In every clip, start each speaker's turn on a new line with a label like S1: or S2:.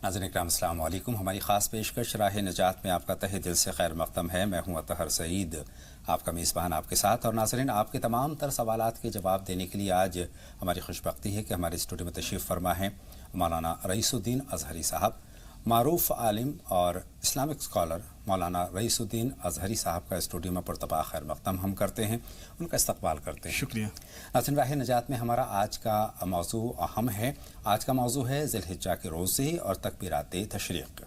S1: नाज़रीन इकराम अस्सलाम वालेकुम। हमारी ख़ास पेशकश राह नजात में आपका तहे दिल से खैर मक़दम है। मैं हूँ अतहर सईद, आपका मेज़बान आपके साथ। और नाज़रीन, आपके तमाम तर सवालात के जवाब देने के लिए आज हमारी खुशबख्ती है कि हमारे स्टूडियो में तशरीफ़ फरमा है मौलाना रईसुद्दीन अज़हरी साहब, मारूफ आलिम और इस्लामिक स्कॉलर मौलाना रईसुद्दीन अज़हरी साहब का स्टूडियो में पुरतबा खैर मक़दम हम करते हैं, उनका इस्तक़बाल करते हैं।
S2: शुक्रिया।
S1: नाज़रीन, राह नजात में हमारा आज का मौजू अहम है। आज का मौजू है ज़िलहिज्जा के रोज़े और तकबीरात तशरीक़।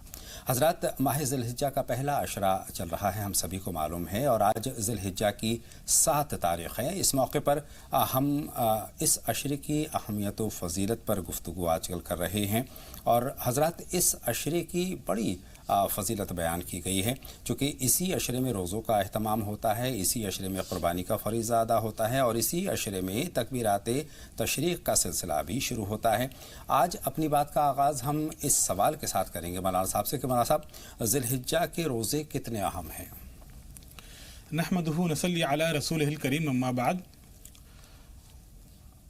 S1: हज़रात, माह ज़िलहिज्जा का पहला अशरा चल रहा है, हम सभी को मालूम है, और आज ज़िलहिज्जा की 7 तारीख़ है। इस मौके पर हम इस अशरे की अहमियत व फ़जीलत पर गुफ्तगू आजकल कर रहे हैं। और हज़रात, इस अशरे की बड़ी फ़जीलत बयान की गई है, चूँकि इसी अशरे में रोज़ों का अहतमाम होता है, इसी अशरे में क़ुरबानी का फ़रीज़ा अदा होता है, और इसी अशरे में तकबीरात तशरीक़ का सिलसिला भी शुरू होता है। आज अपनी बात का आगाज़ हम इस सवाल के साथ करेंगे मौलाना साहब से कि मौलाना साहब, ज़िलहिज्जा के रोज़े कितने अहम हैं?
S2: नहमदुहु नसल्ली अला रसूलिहिल करीम, अम्मा बाद।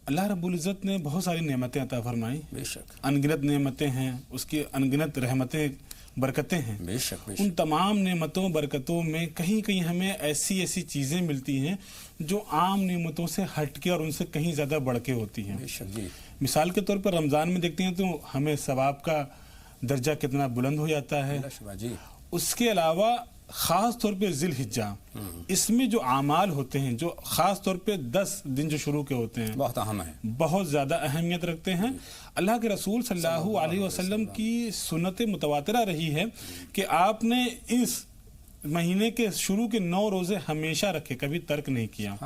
S2: अल्लाह रब्बुल इज़्ज़त ने बहुत सारी नेमतें अता फरमाई,
S1: बेशक
S2: अनगिनत नेमतें हैं, उसकी अनगिनत रहमतें बरकतें हैं।
S1: बेशक
S2: उन तमाम नेमतों बरकतों में कहीं कहीं हमें ऐसी ऐसी चीज़ें मिलती हैं जो आम नेमतों से हट के और उनसे कहीं ज़्यादा बढ़ के होती हैं।
S1: बेशक जी।
S2: मिसाल के तौर पर रमज़ान में देखते हैं तो हमें सवाब का दर्जा कितना बुलंद हो जाता है।
S1: जी।
S2: उसके अलावा ख़ास तौर पे ज़िलहिज्जा, इसमें जो आमाल होते हैं, जो ख़ास तौर पे 10 दिन जो शुरू के होते हैं,
S1: बहुत अहम है,
S2: बहुत ज़्यादा अहमियत रखते हैं। अल्लाह के रसूल सल्लल्लाहु अलैहि वसल्लम की सुन्नत मुतवातिरा रही है कि आपने इस महीने के शुरू के 9 रोज़े हमेशा रखे, कभी तर्क नहीं किया।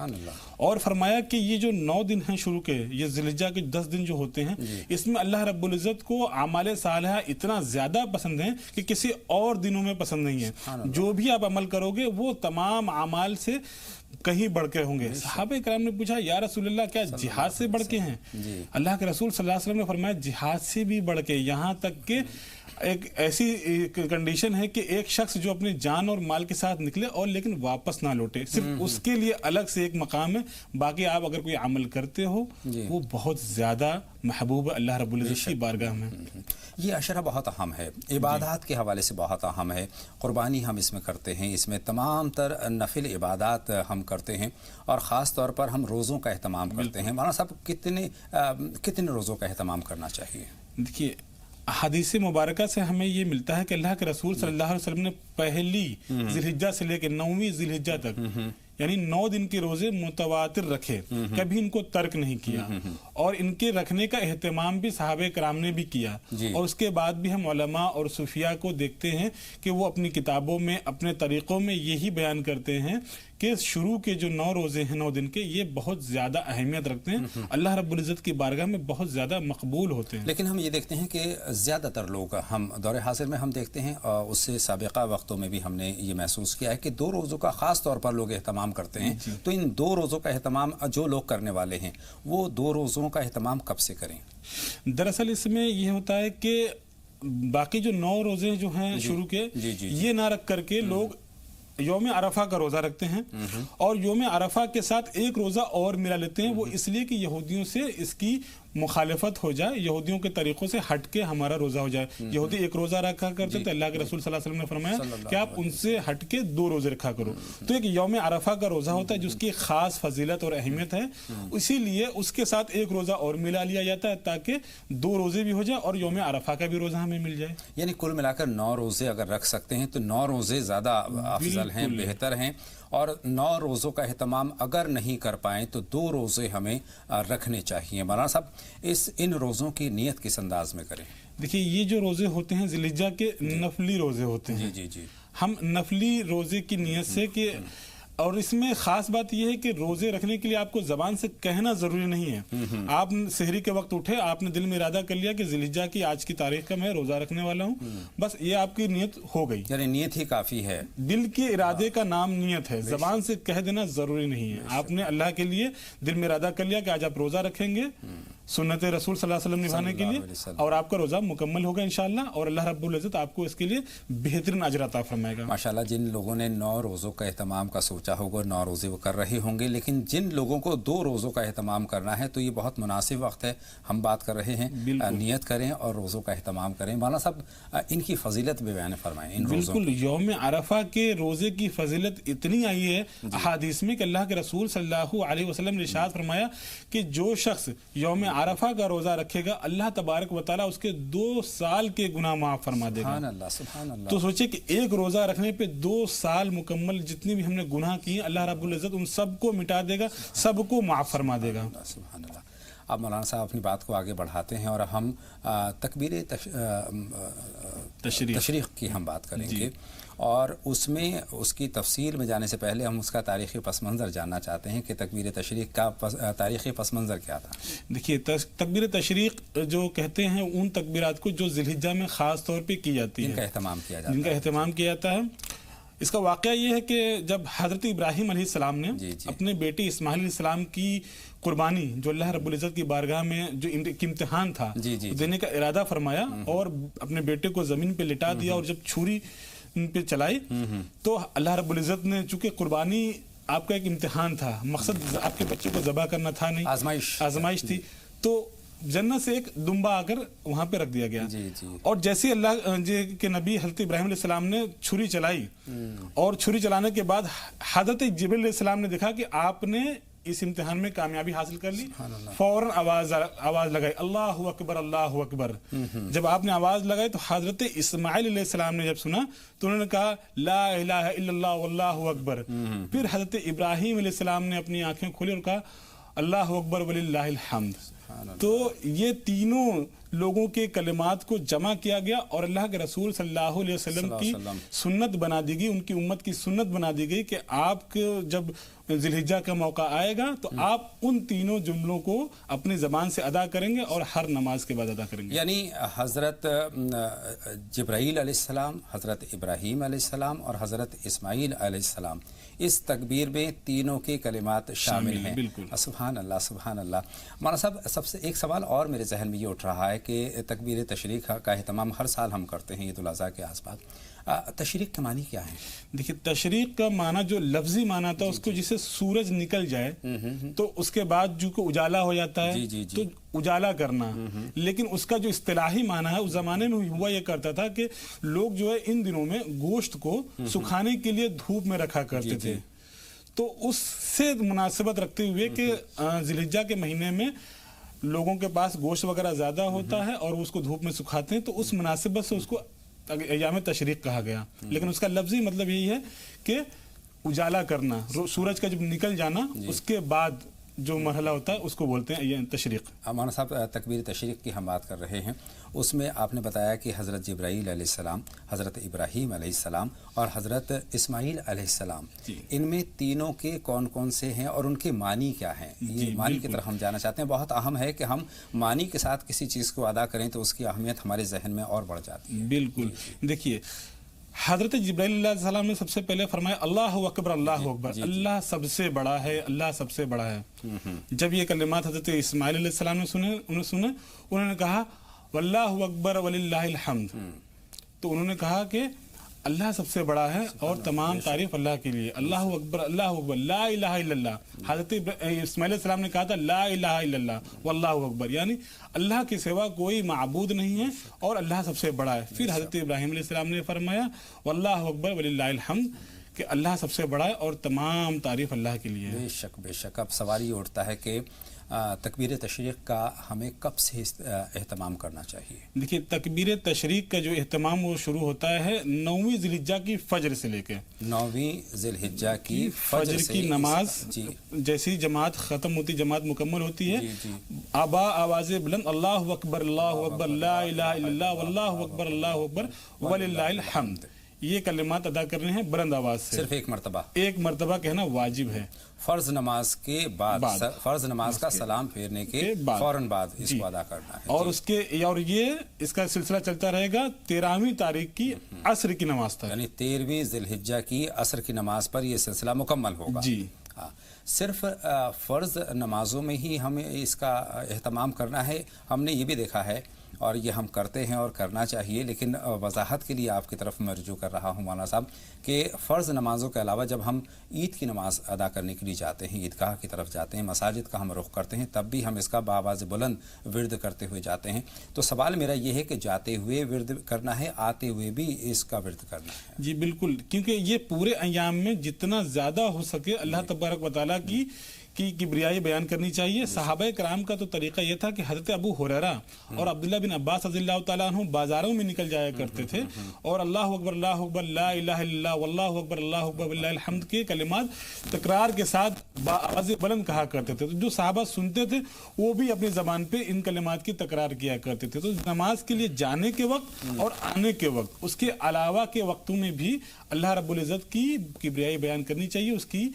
S2: और फरमाया कि ये जो 9 दिन हैं शुरू के, ये ज़िलहिज्जा के 10 दिन जो होते हैं, इसमें अल्लाह रब्बुल इज़्ज़त को आमाल सालिहा इतना ज़्यादा पसंद है कि किसी और दिनों में पसंद नहीं है। जो भी आप अमल करोगे वो तमाम आमाल से कहीं बढ़ के होंगे। सहाबा कराम ने पूछा, या रसूलल्लाह, क्या जिहाद से बढ़ के हैं? अल्लाह के रसूल सल्लल्लाहु अलैहि वसल्लम ने फरमाया, जिहाद से भी बढ़ के, यहाँ तक कि एक ऐसी कंडीशन है कि एक शख्स जो अपनी जान और माल के साथ निकले और लेकिन वापस ना लौटे, सिर्फ उसके लिए अलग से एक मकाम है। बाकी आप अगर कोई अमल करते हो वो बहुत ज़्यादा महबूब है अल्लाह रब्बुल इज़्ज़त की बारगाह में।
S1: ये अशरा बहुत अहम है, इबादत के हवाले से बहुत अहम है। क़ुरबानी हम इसमें करते हैं, इसमें तमाम तर नफिल इबादत हम करते हैं, और ख़ास तौर पर हम रोज़ों का अहतमाम करते हैं। मौलाना साहब, कितने रोज़ों का अहतमाम करना चाहिए?
S2: देखिए, हदीस मुबारका से हमें ये मिलता है कि अल्लाह के रसूल सल्लल्लाहु अलैहि वसल्लम ने पहली ज़िलहिज्जा से लेकर 9वीं ज़िलहिज्जा तक यानी 9 दिन के रोजे मुतवातिर रखे, कभी इनको तर्क नहीं किया, और इनके रखने का एहतमाम भी सहाबे कराम ने भी किया। और उसके बाद भी हम उलमा और सूफिया को देखते हैं कि वो अपनी किताबों में, अपने तरीक़ों में यही बयान करते हैं कि शुरू के जो 9 रोजे हैं 9 दिन के, ये बहुत ज़्यादा अहमियत रखते हैं, अल्लाह रब्बुल इज़्ज़त की बारगाह में बहुत ज़्यादा मकबूल होते हैं।
S1: लेकिन हम ये देखते हैं कि ज़्यादातर लोग, हम दौरे हाज़िर में हम देखते हैं, और उससे साबिक़ा वक्तों में भी हमने ये महसूस किया है कि 2 रोज़ों का ख़ास तौर पर लोग एहतमाम करते हैं। तो इन 2 रोज़ों का एहतमाम जो लोग करने वाले हैं, वो 2 रोज़ों का एहतमाम कब से करें?
S2: दरअसल इसमें ये होता है कि बाकी जो 9 रोज़े जो हैं शुरू के, ये ना रख करके लोग योम अरफा का रोज़ा रखते हैं, और योम अरफा के साथ एक रोज़ा और मिला लेते हैं। वो इसलिए कि यहूदियों से इसकी मुखालफत हो जाए, यहूदियों के तरीक़ों से हट के हमारा रोज़ा हो जाए। यहूदी एक रोज़ा रखा करते थे, अल्लाह के रसूल सल्लल्लाहु अलैहि वसल्लम ने फरमाया कि आप उनसे हट के 2 रोज़े रखा करो। तो एक यौम अरफा का रोज़ा होता है जिसकी ख़ास फजीलत और अहमियत है, इसीलिए उसके साथ एक रोज़ा और मिला लिया जाता है ताकि 2 रोज़े भी हो जाए और यौम अरफा का भी रोज़ा हमें मिल जाए।
S1: यानी कुल मिलाकर 9 रोज़े अगर रख सकते हैं तो 9 रोज़े ज़्यादा अफजल हैं, बेहतर हैं। और 9 रोज़ों का एहतमाम अगर नहीं कर पाएँ तो 2 रोज़े हमें रखने चाहिए। मौलाना साहब, इन रोज़ों की नियत किस अंदाज में करें?
S2: देखिए, ये जो रोज़े होते हैं ज़िलहिज्जा के नफली रोज़े होते हैं।
S1: जी।
S2: हम नफली रोज़े की नियत से कि, और इसमें ख़ास बात यह है कि रोज़े रखने के लिए आपको ज़बान से कहना ज़रूरी नहीं है। आप सहरी के वक्त उठे, आपने दिल में इरादा कर लिया कि ज़िलहिज्जा की आज की तारीख का मैं रोज़ा रखने वाला हूँ, बस ये आपकी नियत हो गई।
S1: यानी नियत ही काफ़ी है,
S2: दिल के इरादे का नाम नियत है, ज़बान से कह देना ज़रूरी नहीं है। आपने अल्लाह के लिए दिल में इरादा कर लिया कि आज आप रोज़ा रखेंगे, सुन्नत रसूल सल्लल्लाहु अलैहि वसल्लम निभाने के लिए, और आपका रोज़ा मुकम्मल होगा इंशाअल्लाह, और अल्लाह रब्बुल इज़्ज़त आपको इसके लिए बेहतरीन अजर अता फरमाएगा।
S1: माशाल्लाह, जिन लोगों ने 9 रोज़ों का एहतमाम का सोचा होगा, 9 रोज़े वो कर रहे होंगे, लेकिन जिन लोगों को 2 रोज़ों का एहतमाम करना है तो ये बहुत मुनासिब वक्त है। हम बात कर रहे हैं, नियत करें और रोज़ों का एहतमाम करें। मौलाना साहब, इनकी फजीलत भी बयान फरमाएं इन रोज़ों।
S2: बिल्कुल, यौम अरफा के रोज़े की फजीलत इतनी आई है अहादीस में कि अल्लाह के रसूल सल्लल्लाहु अलैहि वसल्लम ने इरशाद फरमाया कि जो शख्स यौम अरफा का रोज़ा रखेगा, अल्लाह तबारक व तआला उसके 2 साल के गुनाह माफ़ फरमा देगा।
S1: सुभान अल्लाह, सुभान अल्लाह।
S2: तो सोचिए कि एक रोज़ा रखने पे 2 साल मुकम्मल जितनी भी हमने गुनाह किए, अल्लाह रब्बुल इज़्ज़त उन सबको मिटा देगा, सबको माफ़ फरमा देगा।
S1: सुभान अल्लाह। अब मौलाना साहब अपनी बात को आगे बढ़ाते हैं और हम तकबीर तशरीक़ की हम बात करेंगे, और उसमें उसकी तफसील में जाने से पहले हम उसका तारीख़ी पस मंज़र जानना चाहते हैं कि तकबीर तशरीक़ का तारीख़ी पस मंज़र क्या था।
S2: देखिए, तकबीर तशरीक़ जो कहते हैं उन तकबीरात को जो ज़िलहिज्जा में ख़ास तौर पे की जाती है,
S1: जिनका एहतमाम
S2: किया जाता है। इसका वाक़या ये है कि जब हज़रत इब्राहीम अलैहिस्सलाम ने अपने बेटे इस्माइल अलैहिस्सलाम की कुर्बानी, जो अल्लाह रब्बुल इज़्ज़त की बारगाह में जो इम्तिहान था देने का इरादा फरमाया और अपने बेटे को ज़मीन पे लिटा दिया, और जब छुरी पे चलाई तो अल्लाह रब्बुल इज़्ज़त ने, चूंकि कुर्बानी आपका एक इम्तिहान था, मकसद आपके बच्चे को ज़बह करना था नहीं, आजमाइश थी, तो जन्नत से एक दुम्बा आकर वहां पे रख दिया गया। और जैसे अल्लाह के नबी हज़रत इब्राहीम अलैहिस्सलाम ने छुरी चलाई, और छुरी चलाने के बाद हज़रत जिब्रील अलैहिस्सलाम ने देखा कि आपने इस इम्तिहान में कामयाबी हासिल कर ली, फौरन आवाज लगाई, अल्लाहु अकबर, अल्लाहु अकबर। जब आपने आवाज लगाई तो हजरत इस्माइल अलैहिस्सलाम ने जब सुना तो उन्होंने कहा ला इलाहा इल्लल्लाह वल्लाहु अकबर। फिर हजरत इब्राहीम अलैहिस्सलाम ने अपनी आंखें खोली और कहा अल्लाहु अकबर वलिल्लाहिल हम्द। तो ये तीनों लोगों के कलिमात को जमा किया गया और अल्लाह के रसूल सल्लल्लाहु अलैहि वसल्लम की सुन्नत बना दी गई, उनकी उम्मत की सुन्नत बना दी गई कि आपके जब ज़िलहिज्जा का मौका आएगा तो आप उन तीनों जुमलों को अपनी ज़बान से अदा करेंगे और हर नमाज के बाद अदा करेंगे।
S1: यानी हज़रत जिब्राईल अलैहिस्सलाम, हज़रत इब्राहीम अलैहिस्सलाम और हज़रत इस्माईल अलैहिस्सलाम, इस तकबीर में तीनों के कलिमात शामिल हैं।
S2: बिल्कुल।
S1: सुभान अल्लाह, सुभान अल्लाह। मौलाना साहब, सबसे एक सवाल और मेरे जहन में ये उठ रहा है कि तकबीर तशरीक़ का एहतमाम हर साल हम करते हैं ईद उल अज़हा के आसपास। तशरीक़ के मानी क्या है? देखिए,
S2: तशरीक़ का माना जो लफ्जी माना था उसको, जिसे सूरज निकल जाए तो उसके बाद जो को उजाला हो जाता है, तो उजाला करना। लेकिन उसका जो इस्तिलाही माना है, उस जमाने में हुआ ये करता था कि लोग जो है इन दिनों में गोश्त को सुखाने के लिए धूप में रखा करते थे। तो उससे मुनासिबत रखते हुए कि ज़िलहिज्जा के महीने में लोगों के पास गोश्त वगैरह ज्यादा होता है और उसको धूप में सुखाते हैं, तो उस मुनासिबत से उसको अय्याम तशरीक़ कहा गया। लेकिन उसका लफ्जी मतलब यही है कि उजाला करना, सूरज का जब निकल जाना उसके बाद जो मरहला होता है उसको बोलते हैं ये तशरीक़।
S1: मौलाना साहब, तकबीर तशरीक़ की हम बात कर रहे हैं, उसमें आपने बताया कि हज़रत जिब्राईल अलैहिस्सलाम, हज़रत इब्राहीम अलैहिस्सलाम और हज़रत इस्माईल अलैहिस्सलाम, इनमें तीनों के कौन कौन से हैं और उनके मानी क्या हैं? ये मानी की तरफ हम जाना चाहते हैं। बहुत अहम है कि हम मानी के साथ किसी चीज़ को अदा करें तो उसकी अहमियत हमारे जहन में और बढ़ जाती है।
S2: बिल्कुल। देखिए, हज़रत जिब्राईल अलैहिस्सलाम ने सबसे पहले फरमाया अल्लाहु अकबर, अल्लाहु अकबर, अल्लाह सबसे बड़ा है, अल्लाह सबसे बड़ा है। जब ये कलिमात हज़रत इस्माईल अलैहिस्सलाम ने सुने, उन्होंने कहा वल्लाहु अकबर वलिल्लाहिल हम्द। तो उन्होंने कहा कि अल्लाह सबसे बड़ा है और तमाम तारीफ अल्लाह के लिए, अल्लाहु अकबर, अल्लाहु अकबर, ला इलाहा इल्लल्लाह। हज़रत इस्माईल अलैहिस्सलाम ने कहा था ला इलाहा इल्लल्लाह वल्लाहु अकबर, यानी अल्लाह के सिवा कोई माबूद नहीं है और अल्लाह सबसे बड़ा है। फिर हज़रत इब्राहीम अलैहिस्सलाम ने फरमाया वल्लाहु अकबर वलिल्लाहिल हम्द, कि अल्लाह सबसे बड़ा है और तमाम तारीफ अल्लाह के लिए।
S1: बेशक बेशक। अब सवाल ये उठता है कि तकबीर तशरीक़ का हमें कब से एहतमाम करना चाहिए?
S2: देखिए, तकबीर तशरीक़ का जो एहतमाम वो शुरू होता है 9वीं ज़िलहिज्जा की फ़ज्र से लेके
S1: 9वीं ज़िलहिज्जा की
S2: फ़ज्र की नमाज जैसी जमात ख़त्म होती, जमात मुकम्मल होती है, आवाज़ बुलंद अल्लाहु अकबर, अल्लाहु अकबर, ला इलाहा इल्लल्लाह वल्लाहु अकबर, अल्लाहु अकबर वलिल्लाहिल हम्द, ये कलिमात अदा करने हैं बुलंद आवाज से।
S1: सिर्फ एक मरतबा
S2: कहना वाजिब है।
S1: फर्ज नमाज के बाद फर्ज नमाज का सलाम फेरने के फौरन बाद इसको अदा करना है।
S2: और ये इसका सिलसिला चलता रहेगा 13वीं तारीख की असर की नमाज तक,
S1: यानी 13वीं ज़िलहिज्जा की असर की नमाज पर ये सिलसिला मुकम्मल होगा।
S2: जी
S1: हाँ। صرف فرض نمازوں میں ہی ہمیں اس کا اہتمام کرنا ہے؟ ہم نے یہ بھی دیکھا ہے اور یہ ہم کرتے ہیں اور کرنا چاہیے، لیکن وضاحت کے لیے آپ کی طرف میں رجوع کر رہا ہوں مولانا صاحب کہ فرض نمازوں کے علاوہ جب ہم عید کی نماز ادا کرنے کے لیے جاتے ہیں، عیدگاہ کی طرف جاتے ہیں، مساجد کا ہم رخ کرتے ہیں، تب بھی ہم اس کا بآواز بلند ورد کرتے ہوئے جاتے ہیں۔ تو سوال میرا یہ ہے کہ جاتے ہوئے ورد کرنا ہے، آتے ہوئے بھی اس کا ورد کرنا ہے؟
S2: جی بالکل، کیونکہ یہ پورے ایام میں جتنا زیادہ ہو سکے اللہ تبارک و تعالیٰ کی کبریائی بیان کرنی چاہیے۔ صحابہ کرام کا تو طریقہ یہ تھا کہ حضرت ابو ہریرہ اور عبداللہ بن عباس رضی اللہ تعالیٰ عنہ بازاروں میں نکل جایا کرتے تھے اور اللہ اکبر لا الہ الا اللہ واللہ اکبر اللہ اکبر وللہ الحمد کے کلمات تکرار کے ساتھ بآواز بلند کہا کرتے تھے۔ تو جو صحابہ سنتے تھے وہ بھی اپنی زبان پہ ان کلمات کی تکرار کیا کرتے تھے۔ تو نماز کے لیے جانے کے وقت اور آنے کے وقت، اس کے علاوہ کے وقتوں میں بھی اللہ رب العزت کی کبریائی بیان کرنی چاہیے، اس کی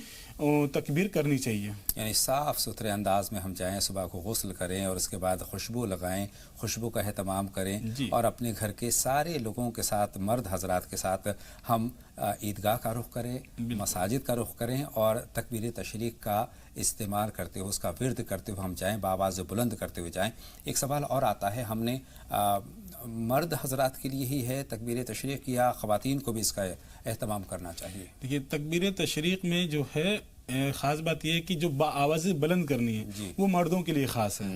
S2: تکبیر کرنی چاہیے۔
S1: یعنی صاف ستھرے انداز میں ہم جائیں، صبح کو غسل کریں اور اس کے بعد خوشبو لگائیں، خوشبو کا اہتمام کریں اور اپنے گھر کے سارے لوگوں کے ساتھ، مرد حضرات کے ساتھ ہم عیدگاہ کا رخ کریں، مساجد کا رخ کریں اور تکبیر تشریق کا استعمال کرتے ہوئے، اس کا ورد کرتے ہوئے ہم جائیں، بآواز بلند کرتے ہوئے جائیں۔ ایک سوال اور آتا ہے، ہم نے مرد حضرات کے لیے ہی ہے تکبیر تشریق یا خواتین کو بھی اس کا اہتمام کرنا چاہیے؟
S2: دیکھیے تکبیر تشریق میں جو ہے خاص بات یہ ہے کہ جو بآواز بلند کرنی ہے وہ مردوں کے لیے خاص ہے۔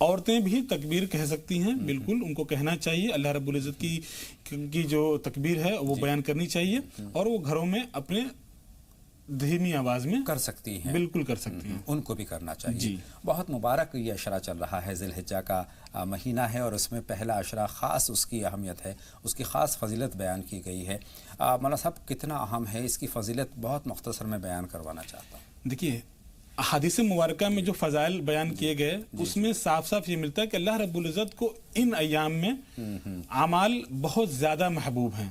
S2: عورتیں بھی تکبیر کہہ سکتی ہیں، بالکل ان کو کہنا چاہیے، اللہ رب العزت کی جو تکبیر ہے وہ بیان کرنی چاہیے اور وہ گھروں میں اپنے دھیمی آواز میں
S1: کر سکتی ہیں،
S2: بالکل کر سکتی ہیں،
S1: ان کو بھی کرنا چاہیے۔ بہت مبارک یہ عشرہ چل رہا ہے، ذی الحجہ کا مہینہ ہے اور اس میں پہلا عشرہ خاص اس کی اہمیت ہے، اس کی خاص فضیلت بیان کی گئی ہے۔ مولانا صاحب کتنا اہم ہے اس کی فضیلت؟ بہت مختصر میں بیان کروانا چاہتا ہوں۔
S2: دیکھیے احادیث مبارکہ میں جو فضائل بیان کیے گئے اس میں صاف صاف یہ ملتا ہے کہ اللہ رب العزت کو ان ایام میں اعمال بہت زیادہ محبوب ہیں۔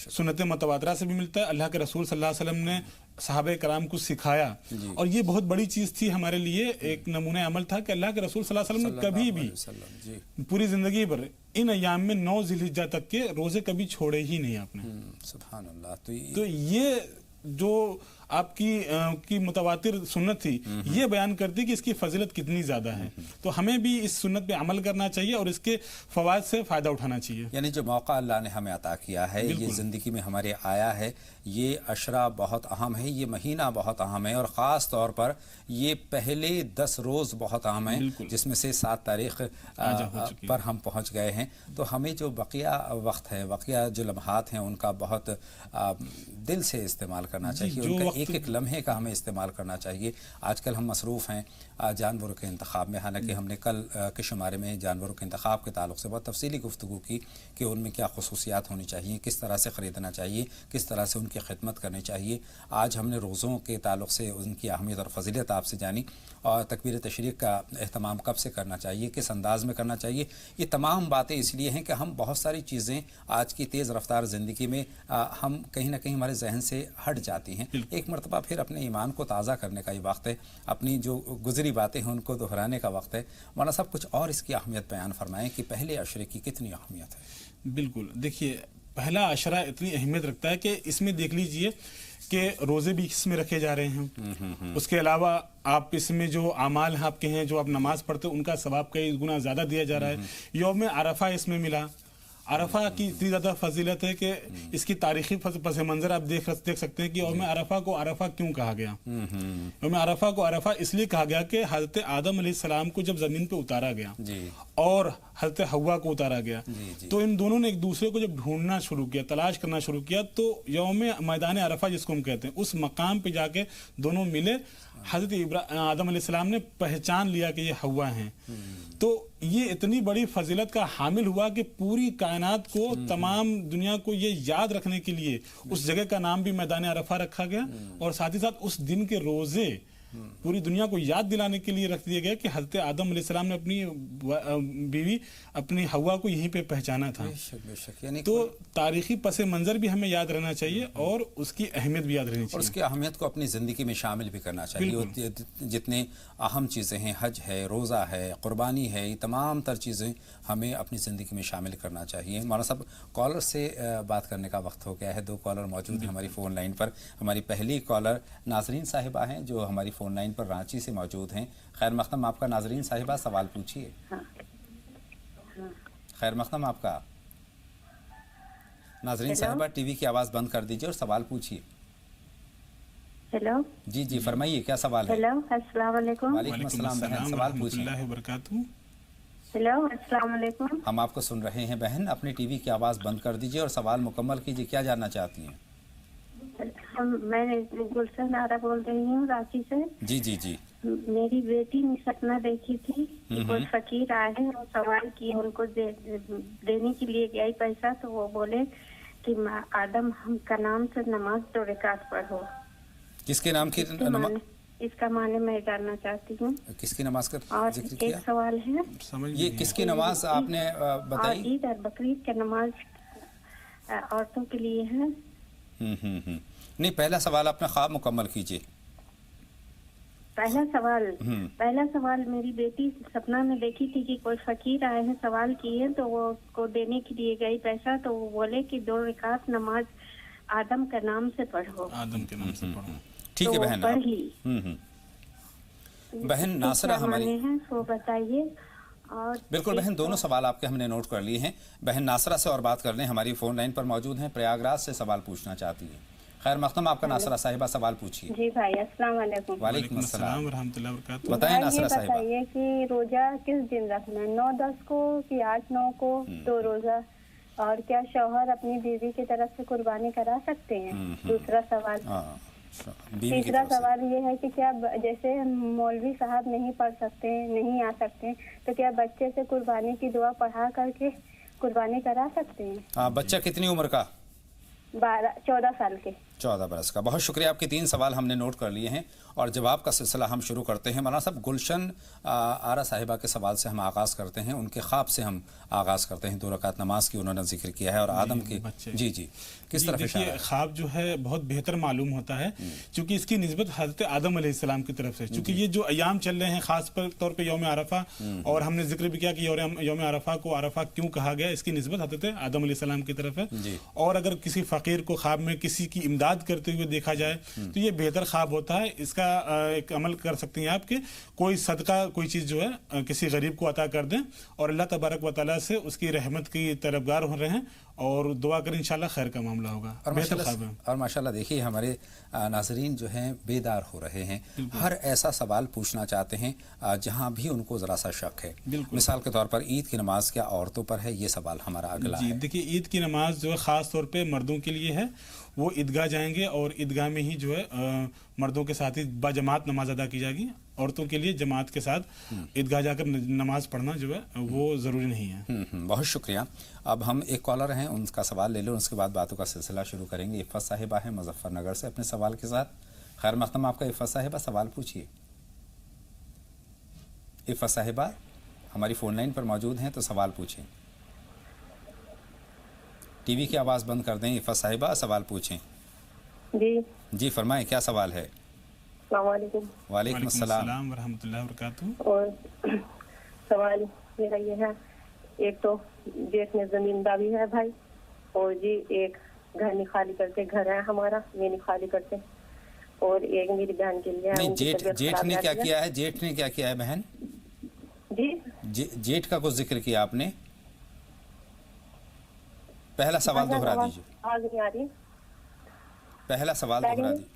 S2: سنت متواترہ سے بھی ملتا ہے، اللہ کے رسول صلی اللہ علیہ وسلم نے صحابہ کرام کو سکھایا اور یہ بہت بڑی چیز تھی ہمارے لیے، ایک نمونہ عمل تھا کہ اللہ کے رسول صلی اللہ علیہ وسلم نے کبھی بھی پوری زندگی پر ان ایام میں 9 ذی الحجہ تک کے روزے کبھی چھوڑے ہی نہیں آپ نے۔
S1: سبحان اللہ۔
S2: تو یہ جو آپ کی متواتر سنت تھی یہ بیان کرتی کہ اس کی فضیلت کتنی زیادہ ہے، تو ہمیں بھی اس سنت پہ عمل کرنا چاہیے اور اس کے فوائد سے فائدہ اٹھانا چاہیے۔
S1: یعنی جو موقع اللہ نے ہمیں عطا کیا ہے، یہ زندگی میں ہمارے آیا ہے، یہ عشرہ بہت اہم ہے، یہ مہینہ بہت اہم ہے اور خاص طور پر یہ پہلے 10 روز بہت اہم ہیں، جس میں سے 7 تاریخ پر ہم پہنچ گئے ہیں۔ تو ہمیں جو بقیہ وقت ہے، بقیہ جو لمحات ہیں، ان کا بہت دل سے استعمال کرنا چاہیے، ان کا ایک ایک لمحے کا ہمیں استعمال کرنا چاہیے۔ آج کل ہم مصروف ہیں جانوروں کے انتخاب میں، حالانکہ ہم نے کل کے شمارے میں جانوروں کے انتخاب کے تعلق سے بہت تفصیلی گفتگو کی کہ ان میں کیا خصوصیات ہونی چاہیے، کس طرح سے خریدنا چاہیے، کس طرح سے ان کی خدمت کرنی چاہیے۔ آج ہم نے روزوں کے تعلق سے ان کی اہمیت اور فضیلت آپ سے جانی اور تکبیر تشریق کا اہتمام کب سے کرنا چاہیے، کس انداز میں کرنا چاہیے۔ یہ تمام باتیں اس لیے ہیں کہ ہم بہت ساری چیزیں آج کی تیز رفتار زندگی میں ہم کہیں نہ کہیں ہمارے ذہن سے ہٹ جاتی ہیں۔ ایک مرتبہ پھر اپنے ایمان کو تازہ کرنے کا یہ وقت ہے، اپنی جو گزری باتیں ہیں ان کو دہرانے کا وقت ہے۔ مولانا صاحب کچھ اور اس کی اہمیت بیان فرمائیں کہ پہلے عشرے کی کتنی اہمیت ہے؟
S2: بالکل، دیکھیے پہلا عشرہ اتنی اہمیت رکھتا ہے کہ اس میں دیکھ لیجئے کہ روزے بھی اس میں رکھے جا رہے ہیں، اس کے علاوہ آپ اس میں جو اعمال آپ کے ہیں، جو آپ نماز پڑھتے ان کا ثواب کئی گنا زیادہ دیا جا رہا ہے۔ یوم عرفہ اس میں ملا، عرفہ کی اتنی زیادہ فضیلت ہے کہ اس کی تاریخی پس منظر آپ دیکھ سکتے ہیں کہ یوم عرفہ کو عرفہ کیوں کہا گیا۔ یوم عرفہ کو عرفہ اس لیے کہا گیا کہ حضرت آدم علیہ السلام کو جب زمین پہ اتارا گیا اور حضرت حوا کو اتارا گیا تو ان دونوں نے ایک دوسرے کو جب ڈھونڈنا شروع کیا، تلاش کرنا شروع کیا، تو یوم میدان عرفہ جس کو ہم کہتے ہیں اس مقام پہ جا کے دونوں ملے۔ حضرت آدم علیہ السلام نے پہچان لیا کہ یہ حوا ہیں، تو یہ اتنی بڑی فضیلت کا حامل ہوا کہ پوری کائنات کو، تمام دنیا کو یہ یاد رکھنے کے لیے اس جگہ کا نام بھی میدان عرفہ رکھا گیا اور ساتھ ہی ساتھ اس دن کے روزے پوری دنیا کو یاد دلانے کے لیے رکھ دیا گیا کہ حضرت آدم علیہ السلام نے اپنی بیوی اپنی حوا کو یہیں پہ پہچانا تھا۔ تو تاریخی پس منظر بھی ہمیں یاد رہنا چاہیے اور اس کی اہمیت بھی یاد رہنی چاہیے،
S1: اور اس کی اہمیت کو اپنی زندگی میں شامل بھی کرنا چاہیے۔ جتنے اہم چیزیں ہیں، حج ہے، روزہ ہے، قربانی ہے، یہ تمام تر چیزیں ہمیں اپنی زندگی میں شامل کرنا چاہیے۔ مولانا صاحب کالر سے بات کرنے کا وقت ہو گیا ہے، 2 کالر موجود ہیں ہماری فون لائن پر۔ ہماری پہلی کالر ناظرین صاحبہ ہیں جو ہماری فون फ़ोन लाइन पर रांची से मौजूद हैं। खैर मक़दम आपका। नाजरीन साहिबा सवाल पूछिए। खैर मक़दम आपका। नाजरीन साहिबा टीवी की आवाज़ बंद कर दीजिए और सवाल पूछिए।
S3: हेलो
S1: जी जी फरमाइए, क्या सवाल है?
S3: हेलो अस्सलाम वालेकुम।
S1: वालेकुम अस्सलाम बहन, सवाल पूछिए।
S3: हेलो अस्सलाम वालेकुम।
S1: हम आपको सुन रहे हैं बहन, अपनी टीवी की आवाज़ बंद कर दीजिए और सवाल मुकम्मल कीजिए। क्या जानना चाहती हैं?
S3: मैं गुलशन आरा बोल रही हूँ रांची से।
S1: जी जी जी।
S3: मेरी बेटी ने सपना देखी थी कि कोई फकीर आए हैं और सवाल किए उनको देने के लिए गई पैसा, तो वो बोले कि आदम हम का नाम से नमाज 2 रकात पढ़ो।
S1: किसके नाम की नमाज?
S3: इसका माने मैं जानना चाहती हूँ।
S1: किसकी नमाज का जिक्र किया?
S3: एक सवाल है,
S1: ये किसकी नमाज आपने बताई?
S3: ईद और बकरीद का नमाज औरतों के लिए है।
S1: नहीं, पहला सवाल अपना ख्वाब मुकम्मल कीजिए।
S3: पहला सवाल मेरी बेटी सपना में देखी थी कि कोई फकीर आए हैं, सवाल किए, तो वो को देने के लिए गई पैसा, तो वो बोले कि 2 रकात नमाज आदम के नाम से पढ़ो।
S2: आदम के नाम से पढ़ो।
S1: ठीक है
S3: तो
S1: बहन।
S3: पढ़ ली।
S1: बहन नासरा हमारी
S3: हैं वो बताइए। और
S1: बिल्कुल बहन, दोनों सवाल आपके हमने नोट कर लिए हैं। बहन नासरा से और बात कर लें, हमारी फ़ोन लाइन पर मौजूद हैं, प्रयागराज से सवाल पूछना चाहती है। खैर मक़दम आपका। नासरा साहिबा सवाल पूछिए।
S3: जी भाई अस्सलाम वालेकुम।
S1: वालेकुम अस्सलाम
S2: व रहमतुल्लाहि व बरकातुहू।
S1: बताएं नासरा साहिबा।
S3: बताइए कि रोजा किस दिन रखना है, 9-10 को कि 8-9 को 2 रोजा, और क्या शौहर अपनी बीवी की तरफ से कुर्बानी करा सकते हैं? दूसरा सवाल। तीसरा सवाल ये है कि क्या जैसे मौलवी साहब नहीं पढ़ सकते, नहीं आ सकते, तो क्या बच्चे से कुर्बानी की दुआ पढ़ा करके कुर्बानी करा सकते हैं?
S1: बच्चा कितनी उम्र का?
S3: 14 साल के।
S1: 14 बरस का। बहुत शुक्रिया, आपके 3 सवाल हमने नोट कर लिए हैं और जवाब का सिलसिला हम शुरू करते हैं। मौलाना साहब, गुलशन आरा साहिबा के सवाल से हम आगाज़ करते हैं, उनके ख्वाब से हम आगाज़ करते हैं। 2 रकात नमाज की उन्होंने जिक्र किया है और आदम के जी जी किस तरफ इशारा है?
S2: ख्वाब जो है बहुत बेहतर मालूम होता है, क्योंकि इसकी निस्बत हज़रत आदम अलैहिस्सलाम की तरफ से, क्योंकि ये जो अयाम चल रहे हैं खास तौर पे यौम अरफा, और हमने जिक्र भी किया कि यौम अरफा को अरफा क्यों कहा गया, इसकी निस्बत हज़रत आदम अलैहिस्सलाम की तरफ है। और अगर किसी फ़कीर को ख्वाब में किसी की इमदाद करते हुए देखा जाए तो ये बेहतर ख्वाब होता है। इसका एक अमल कर सकती हैं आप कि कोई सदका, कोई चीज़ जो है किसी गरीब को अता कर दें और अल्लाह तबारक व तआला से उसकी रहमत की तरफदार हो रहे हैं और दुआ करें, इंशाल्लाह खैर का मामला होगा।
S1: और माशाल्लाह देखिए हमारे नाज़रीन जो हैं बेदार हो रहे हैं, हर ऐसा सवाल पूछना चाहते हैं जहां भी उनको ज़रा सा शक है। मिसाल के तौर पर ईद की नमाज क्या औरतों पर है? ये सवाल हमारा अगला है।
S2: देखिए, ईद की नमाज जो है ख़ास तौर पे मर्दों के लिए है। वो ईदगाह जाएंगे और ईदगाह में ही जो है मर्दों के साथ ही बाजमात नमाज अदा की जाएगी। औरतों के लिए जमात के साथ ईदगाह जाकर नमाज पढ़ना जो है वो ज़रूरी नहीं है।
S1: बहुत शुक्रिया। अब हम एक कॉलर हैं, उनका सवाल ले लो, उसके बाद बातों का सिलसिला शुरू करेंगे। इफ़त साहिबा है मुजफ्फरनगर से अपने सवाल के साथ। खैर मक़दम आपका। इफ़त साहिबा सवाल पूछिए। इफ़त साहिबा हमारी फ़ोन लाइन पर मौजूद हैं, तो सवाल पूछें। टीवी की आवाज़ बंद कर दें। इफ़त साहिबा सवाल पूछें। जी फरमाएं, क्या सवाल है? वालेकुम अस्सलाम
S2: व रहमतुल्लाहि व बरकातुहू।
S3: और सवाल मेरा ये है, एक तो जेठ में जमीन दावी है भाई, और जी एक घर नहीं खाली करते, घर है हमारा, ये नहीं खाली करते, और एक मेरी बहन के लिए
S1: नहीं। जेठ ने क्या किया है? जेठ ने क्या किया है बहन? जी जेठ का कुछ जिक्र किया आपने? पहला सवाल दोहरा दीजिए।
S3: आग नहीं आ रही।
S1: पहला सवाल दोहरा दीजिए।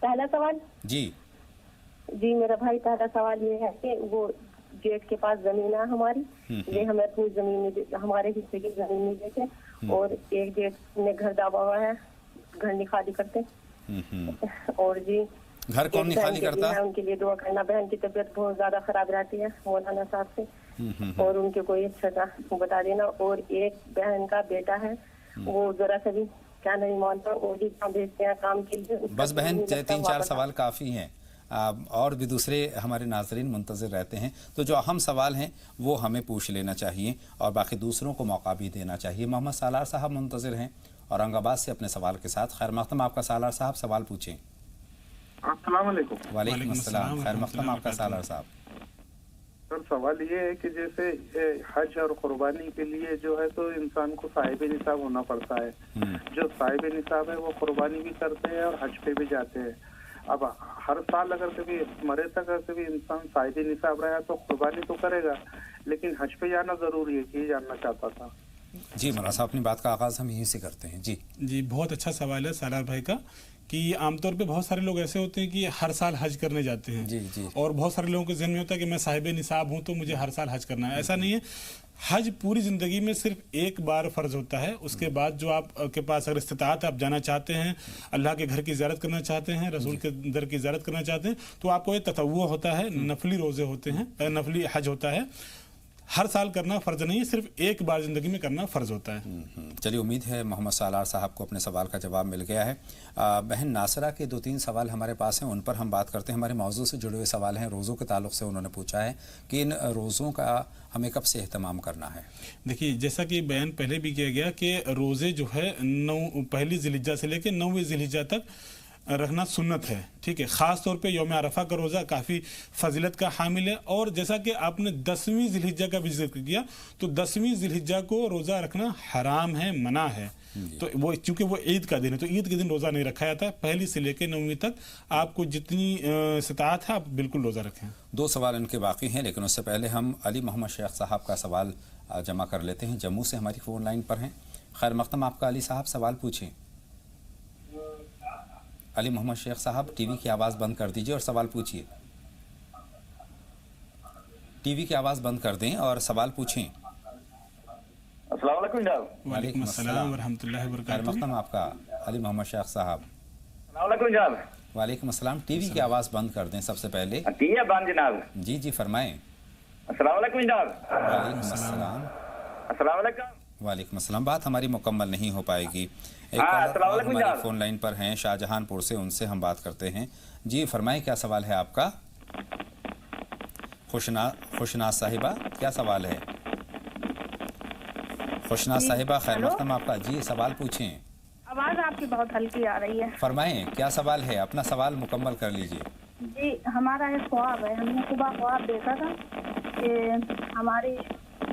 S3: पहला सवाल जी मेरा भाई, पहला सवाल ये है कि वो जेठ के पास जमीन है हमारी, ये हमें अपनी जमीन में, हमारे हिस्से की जमीन नहीं देते, और एक जेठ ने घर दावा हुआ है, घर नहीं खाली करते। और जी
S1: घर कौन नहीं खाली करता?
S3: उनके लिए दुआ करना। बहन की तबीयत बहुत ज्यादा खराब रहती है मौलाना साहब से, और उनके कोई अच्छा सा बता देना। और एक बहन का बेटा है, वो जरा सा भी क्या नहीं मानता, वो भी भेजते हैं काम के लिए।
S1: बस बहन 3-4 सवाल काफ़ी हैं, और भी दूसरे हमारे नाज़रीन मुंतज़िर रहते हैं, तो जो अहम सवाल हैं वो हमें पूछ लेना चाहिए और बाकी दूसरों को मौका भी देना चाहिए। मोहम्मद सालार साहब मुंतज़िर हैं औरंगाबाद से अपने सवाल के साथ। खैर मक़दम आपका सालार साहब, सवाल पूछें।
S4: अस्सलाम वालेकुम।
S1: वालेकुम अस्सलाम। खैर मक़दम आपका सालार साहब।
S4: सर सवाल ये है कि जैसे हज और कुर्बानी के लिए जो है तो इंसान को साहिब निसाब होना पड़ता है। जो साहिब निसाब है वो कुर्बानी भी करते हैं और हज पे भी जाते हैं। अब हर साल अगर कभी मरे तक अगर कभी इंसान साहिब निसाब रहा तो कुर्बानी तो करेगा, लेकिन हज पे जाना जरूरी है कि ये जानना चाहता था।
S1: जी मौलाना साहब, अपनी बात का आगाज़ हम यहीं से करते हैं। जी
S2: बहुत अच्छा सवाल है सालार भाई का, कि आमतौर पे बहुत सारे लोग ऐसे होते हैं कि हर साल हज करने जाते हैं।
S1: जी।
S2: और बहुत सारे लोगों के ज़हन में होता है कि मैं साहिब निसाब हूँ तो मुझे हर साल हज करना है। ऐसा नहीं है। हज पूरी ज़िंदगी में सिर्फ एक बार फ़र्ज होता है। उसके बाद जो आप के पास अगर इस्तिताअत है, आप जाना चाहते हैं, अल्लाह के घर की ज़ियारत करना चाहते हैं, रसूल के दर की ज़ियारत करना चाहते हैं, तो आपको ये ततव्वुअ होता है, नफली रोज़े होते हैं, नफली हज होता है। हर साल करना फ़र्ज नहीं है, सिर्फ एक बार ज़िंदगी में करना फ़र्ज होता है।
S1: चलिए, उम्मीद है मोहम्मद सालार साहब को अपने सवाल का जवाब मिल गया है। बहन नासरा के 2-3 सवाल हमारे पास हैं, उन पर हम बात करते हैं। हमारे मौजू से जुड़े हुए सवाल हैं। रोज़ों के ताल्लुक़ से उन्होंने पूछा है कि इन रोज़ों का हमें कब से एहतमाम करना है।
S2: देखिए, जैसा कि बयान पहले भी किया गया कि रोज़े जो है पहली ज़िलहिज्जा से लेकर 9वीं ज़िलहिज्जा तक रखना सुन्नत है। ठीक है, ख़ास तौर पे यौम अरफा का रोज़ा काफ़ी फजीलत का हामिल है। और जैसा कि आपने 10वीं ज़िलहिज्जा का भी जिक्र किया, तो 10वीं ज़िलहिज्जा को रोज़ा रखना हराम है, मना है। तो वो चूँकि वो ईद का दिन है, तो ईद के दिन रोज़ा नहीं रखा जाता है। पहली से लेकर 9वीं तक आपको जितनी इस्तिताअत है, आप बिल्कुल रोज़ा रखें।
S1: 2 सवाल इनके बाकी हैं, लेकिन उससे पहले हम अली मोहम्मद शेख साहब का सवाल जमा कर लेते हैं। जम्मू से हमारी फ़ोन लाइन पर हैं। खैर मक़दम आपका। अली साहब, सवाल पूछें। अली मोहम्मद शेख साहब, टीवी की आवाज़ बंद कर दीजिए और सवाल पूछिए। टीवी की आवाज़ बंद कर दें और सवाल पूछें।
S5: अस्सलाम वालेकुम जनाब।
S2: वालेकुम अस्सलाम व रहमतुल्लाहि व बरकातहू।
S1: मक़दम आपका अली मोहम्मद शेख साहब।
S5: अस्सलाम वालेकुम जनाब।
S1: वालेकुम अस्सलाम। टीवी की आवाज़ बंद कर दें सबसे पहले।
S5: ठीक है बान जनाब।
S1: जी फरमाएं।
S5: अस्सलाम वालेकुम जनाब।
S1: वालेकुम अस्सलाम।
S5: अस्सलाम वालेकुम।
S1: वालेकुम अस्सलाम। बात हमारी मुकम्मल नहीं हो पाएगी। एक
S5: अस्सलाम
S1: और
S5: वालेकुम
S1: हमारी
S5: जनाब।
S1: फ़ोन लाइन पर हैं शाहजहांपुर से, उनसे हम बात करते हैं। जी फरमाएं, क्या सवाल है आपका? खुशनाज साहिबा, क्या सवाल है? खुशनाज साहिबा, खैर मक़दम आपका। जी सवाल पूछें।
S3: आवाज़ आपकी बहुत हल्की आ रही है।
S1: फरमाएं, क्या सवाल है? अपना सवाल मुकम्मल कर लीजिए।
S3: जी, हमारा एक ख्वाब है। हमने सुबह ख्वाब देखा था कि हमारी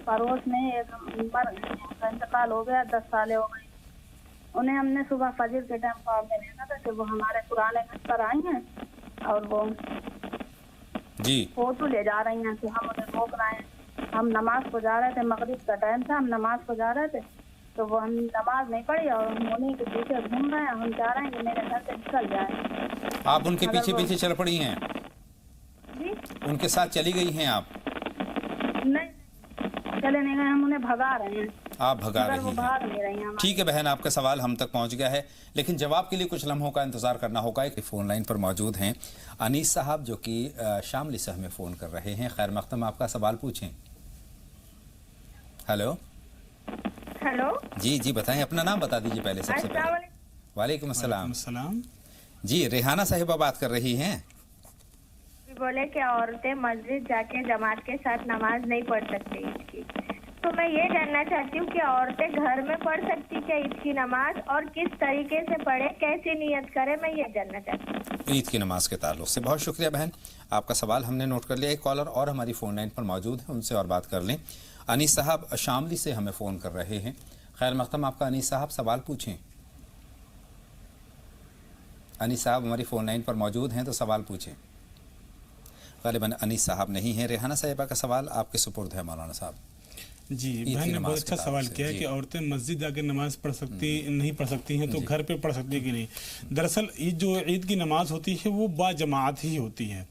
S3: पड़ोस में एक मर गए, उनका इंतकाल हो गया, 10 साल हो गए। उन्हें हमने सुबह फजर के टाइम ख्वाब में देखा था कि वो हमारे पुराने घर पर आई हैं और वो
S1: जी
S3: फोटो ले जा रही हैं, कि हम उन्हें रोक रहे हैं। हम नमाज को जा रहे थे, मगरिब का टाइम था, हम नमाज को जा रहे थे, तो वो हम नमाज नहीं पढ़ी और हम उन्हीं के पीछे घूम रहे हैं। हम चाह रहे हैं कि मेरे घर से निकल जाए।
S1: आप उनके पीछे पीछे चल पड़ी हैं?
S3: जी
S1: उनके साथ चली गई हैं आप?
S3: नहीं, चले नहीं गए, हम उन्हें भगा रहे हैं।
S1: आप भगा
S3: मगर
S1: रही
S3: वो
S1: हैं।
S3: भाग नहीं रही हैं।
S1: ठीक है बहन, आपका सवाल हम तक पहुंच गया है, लेकिन जवाब के लिए कुछ लम्हों का इंतजार करना होगा। एक फ़ोन लाइन पर मौजूद हैं अनीस साहब, जो कि शामली से हमें फ़ोन कर रहे हैं। खैर मक़दम आपका सवाल पूछें। हेलो जी बताएं, अपना नाम बता दीजिए पहले सबसे पहले। वालेकुम अस्सलाम। जी रेहाना साहिबा बात कर रही हैं।
S6: बोले कि औरतें मस्जिद जाके जमात के साथ नमाज नहीं पढ़ सकती ईद की, तो मैं ये जानना चाहती हूँ कि औरतें घर में पढ़ सकती क्या ईद की नमाज, और किस तरीके से पढ़े, कैसी नियत करे, मैं ये जानना चाहती हूँ
S1: ईद की नमाज के ताल्लुक से। बहुत शुक्रिया बहन, आपका सवाल हमने नोट कर लिया। एक कॉलर और हमारी फ़ोन लाइन पर मौजूद है, उनसे और बात कर लें। अनीस साहब शामली से हमें फ़ोन कर रहे हैं। खैर मक़दम आपका। अनीस साहब सवाल पूछें। अनीस साहब हमारी फ़ोन लाइन पर मौजूद हैं, तो सवाल पूछें। ग़ालिबन अनीस साहब नहीं हैं। रेहाना साहिबा का सवाल आपके सुपुर्द है मौलाना साहब।
S2: जी, बहन ने बहुत अच्छा सवाल किया है कि औरतें मस्जिद जाकर नमाज पढ़ सकती नहीं पढ़ सकती हैं, तो घर पे पढ़ सकती कि नहीं। दरअसल जो ईद की नमाज होती है वो बाजमात ही होती है।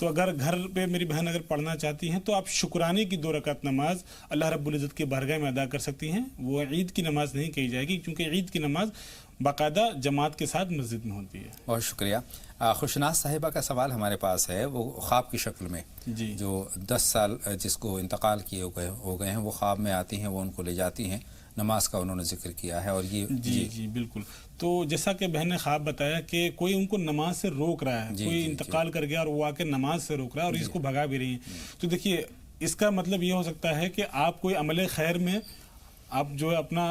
S2: तो अगर घर पे मेरी बहन अगर पढ़ना चाहती हैं, तो आप शुक्राने की 2 रकात नमाज अल्लाह रब्बुल इज़्ज़त की बारगाह में अदा कर सकती हैं। वो ईद की नमाज नहीं कही जाएगी, क्योंकि ईद की नमाज बाकायदा जमात के साथ मस्जिद में होती है।
S1: बहुत शुक्रिया। खुशनाज साहिबा का सवाल हमारे पास है, वो ख्वाब की शक्ल में
S2: जी,
S1: जो 10 साल जिसको इंतकाल किए हो गए हैं, वो ख्वाब में आती हैं, वो उनको ले जाती हैं। नमाज का उन्होंने जिक्र किया है। और ये
S2: जी बिल्कुल। तो जैसा कि बहन ने ख्वाब बताया कि कोई उनको नमाज से रोक रहा है, कोई इंतकाल कर गया और वो आके नमाज से रोक रहा है और इसको भगा भी रही है। तो देखिए, इसका मतलब ये हो सकता है कि आप कोई अमल खैर में आप जो है अपना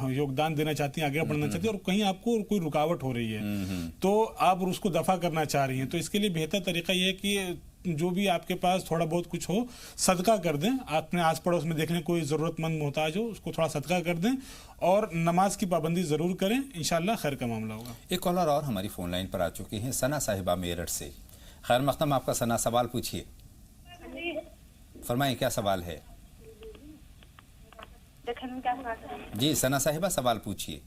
S2: योगदान देना चाहती हैं, आगे बढ़ना चाहती हैं, और कहीं आपको कोई रुकावट हो रही है, तो आप उसको दफ़ा करना चाह रही हैं। तो इसके लिए बेहतर तरीका ये है कि जो भी आपके पास थोड़ा बहुत कुछ हो सदका कर दें। अपने आस पड़ोस में देख लें कोई ज़रूरतमंद मोहताज हो, उसको थोड़ा सदका कर दें और नमाज की पाबंदी ज़रूर करें, इंशाल्लाह खैर का मामला होगा।
S1: एक कॉलर और हमारी फ़ोन लाइन पर आ चुकी हैं, सना साहिबा मेरठ से। खैर मक़दम आपका सना, सवाल पूछिए, फरमाइए क्या सवाल है। जी सना साहिबा सवाल पूछिए।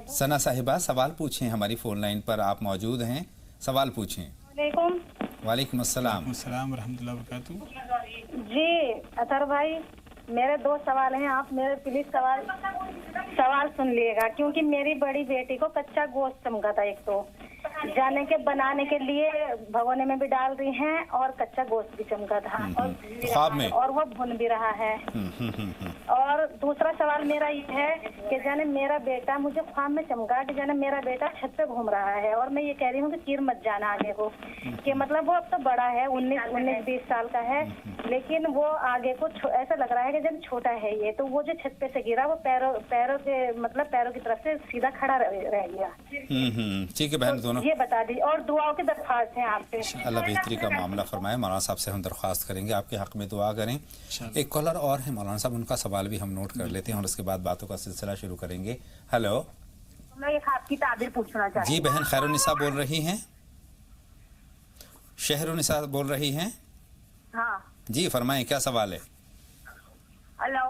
S1: सना साहिबा सवाल पूछें, हमारी फ़ोन लाइन पर आप मौजूद हैं, सवाल पूछें। वालेकुम अस्सलाम।
S2: अस्सलाम रहमतुल्लाहि व बरकातहू।
S7: जी अतर भाई, मेरे दो सवाल हैं, आप मेरे प्लीज सवाल सुन लीजिएगा। क्योंकि मेरी बड़ी बेटी को कच्चा गोश्त चमका था, एक तो जाने के बनाने के लिए भगोने में भी डाल रही हैं और कच्चा गोश्त भी चमका था
S1: ख्वाब में,
S7: और वो भुन भी रहा है। और दूसरा सवाल मेरा ये है कि जाने मेरा बेटा, मुझे ख्वाब में चमका कि जाने मेरा बेटा छत पे घूम रहा है और मैं ये कह रही हूँ कि गिर मत जाना आगे को, कि मतलब वो अब तो बड़ा है, 19-20 साल का है, लेकिन वो आगे को ऐसा लग रहा है कि जब छोटा है ये, तो वो जो छत पे से गिरा वो पैरों के मतलब पैरों की तरफ से सीधा खड़ा रह गया।
S1: ठीक है बहन, दोनों
S7: ये बता दी और दुआओं की दरख्वास्त है आपसे।
S1: अल्लाह बेहतरी का मामला फरमाए। मौलाना साहब से हम दरख्वास्त करेंगे आपके हक में दुआ करें। एक कॉलर और है मौलाना साहब, उनका सवाल भी हम नोट कर लेते हैं और उसके बाद बातों का सिलसिला शुरू करेंगे। हेलो,
S7: मैं एक आपकी ताबीर पूछना चाहती हूँ।
S1: जी बहन खैरुन्निसा बोल रही हैं, शहरुन्निसा बोल रही हैं।
S7: हाँ
S1: जी फरमाएं क्या सवाल है।
S7: हेलो,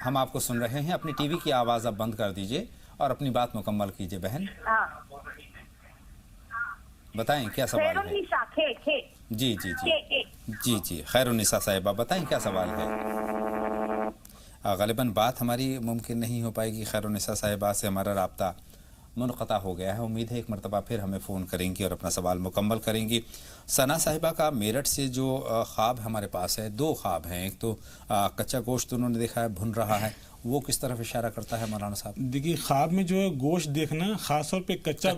S1: हम आपको सुन रहे हैं, अपनी टीवी की आवाज़ आप बंद कर दीजिए और अपनी बात मुकम्मल कीजिए बहन।
S7: हाँ
S1: बताएं क्या सवाल है। जी जी जी जी जी खैरुन्निसा साहिबा बताएं क्या सवाल है। ग़ालिबन बात हमारी मुमकिन नहीं हो पाएगी, खैरुन्निसा साहिबा से हमारा राब्ता मुनक़ता हो गया है। उम्मीद है एक मरतबा फिर हमें फ़ोन करेंगी और अपना सवाल मुकम्मल करेंगी। सना साहिबा का मेरठ से जो ख्वाब हमारे पास है, दो ख्वाब हैं। एक तो कच्चा गोश्त उन्होंने देखा है भुन रहा है, वो किस तरफ इशारा करता है मौलाना साहब? देखिए
S2: ख्वाब में जो है गोश्त देखना, खासतौर पे कच्चा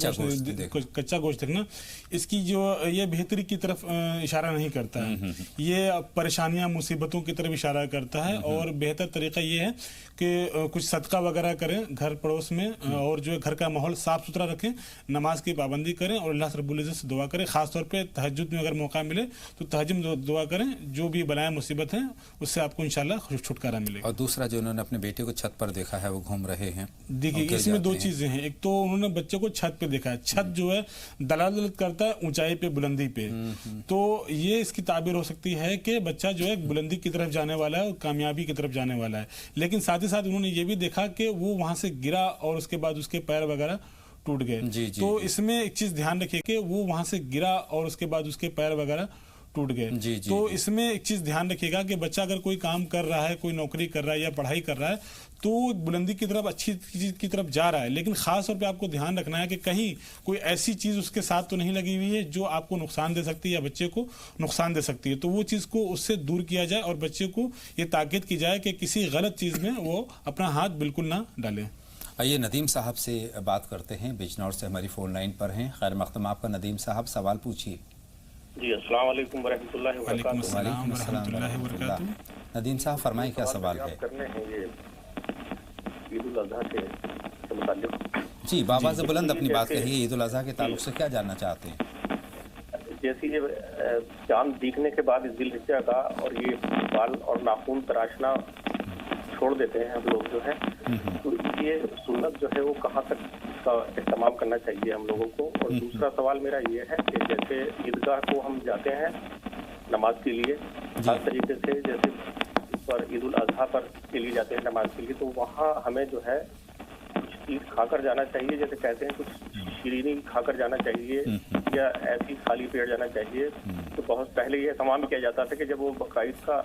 S2: गोश्त देखना, इसकी जो ये बेहतरी की तरफ इशारा नहीं करता है, ये परेशानियां मुसीबतों की तरफ इशारा करता है। और बेहतर तरीका ये है कि कुछ सदका वगैरह करें घर पड़ोस में, और जो है घर का माहौल साफ सुथरा रखें, नमाज की पाबंदी करें और अल्लाह रब्बुल इज़्ज़त से दुआ करें। खासतौर पे तहज्जुद में अगर मौका मिले तो तहज्जुद में दुआ करें, जो भी बलाएं मुसीबत हैं उससे आपको इंशाल्लाह छुटकारा मिलेगा।
S1: और दूसरा जो उन्होंने अपने बेटे को छत पर देखा है, वो घूम रहे हैं,
S2: देखिए इसमें दो चीजें हैं। एक तो उन्होंने बच्चे को छत पे देखा है, छत जो है दलालत करता है ऊंचाई पे, बुलंदी पे, तो ये इसकी ताबीर हो सकती है कि बच्चा जो है बुलंदी की तरफ जाने वाला है और कामयाबी की तरफ जाने वाला है। लेकिन साथ ही साथ उन्होंने ये भी देखा कि वो वहां से गिरा और उसके बाद उसके पैर वगैरह टूट गए। तो इसमें एक चीज ध्यान रखिए कि वो वहां से गिरा और उसके बाद उसके पैर वगैरह टूट गए। तो इसमें एक चीज ध्यान रखिएगा कि बच्चा अगर कोई काम कर रहा है, कोई नौकरी कर रहा है या पढ़ाई कर रहा है, तो बुलंदी की तरफ, अच्छी चीज की तरफ जा रहा है, लेकिन खास तौर पे आपको ध्यान रखना है कि कहीं कोई ऐसी चीज उसके साथ तो नहीं लगी हुई है जो आपको नुकसान दे सकती है या बच्चे को नुकसान दे सकती है। तो वो चीज को उससे दूर किया जाए और बच्चे को ये ताकीद की जाए कि किसी गलत चीज में वो अपना हाथ बिल्कुल ना डालें।
S1: आइए नदीम साहब से बात करते हैं, बिजनौर से हमारी फ़ोन लाइन पर हैं। खैर मक़दम आपका नदीम साहब, सवाल पूछिए।
S8: जी अस्सलाम वालेकुम वरहमतुल्लाहि
S2: वबरकातुहू।
S1: नदीम साहब फरमाएं क्या सवाल है।
S8: करने हैं ये ईद उल अज़हा से मुताल्लिक़।
S1: जी बाबा से बुलंद अपनी बात कहिए, ईद उल अज़हा के ताल्लुक से क्या जानना चाहते हैं।
S8: जैसे ये चांद दिखने के बाद ज़िलहिज्जा का और ये बाल और नाखून तराशना छोड़ देते हैं हम लोग जो है, तो ये सुन्नत जो है वो कहाँ तक इसका इस्तेमाल करना चाहिए हम लोगों को। और दूसरा सवाल मेरा ये है कि जैसे ईदगाह को हम जाते हैं नमाज के लिए, खास तरीके से जैसे पर ईद उल अज़हा पर के लिए जाते हैं नमाज के लिए, तो वहाँ हमें जो है कुछ चीज़ खाकर जाना चाहिए, जैसे कहते हैं कुछ शीरीनी खाकर जाना चाहिए या ऐसी खाली पेट जाना चाहिए। तो बहुत पहले ये तमाम किया जाता था कि जब वो बकायद का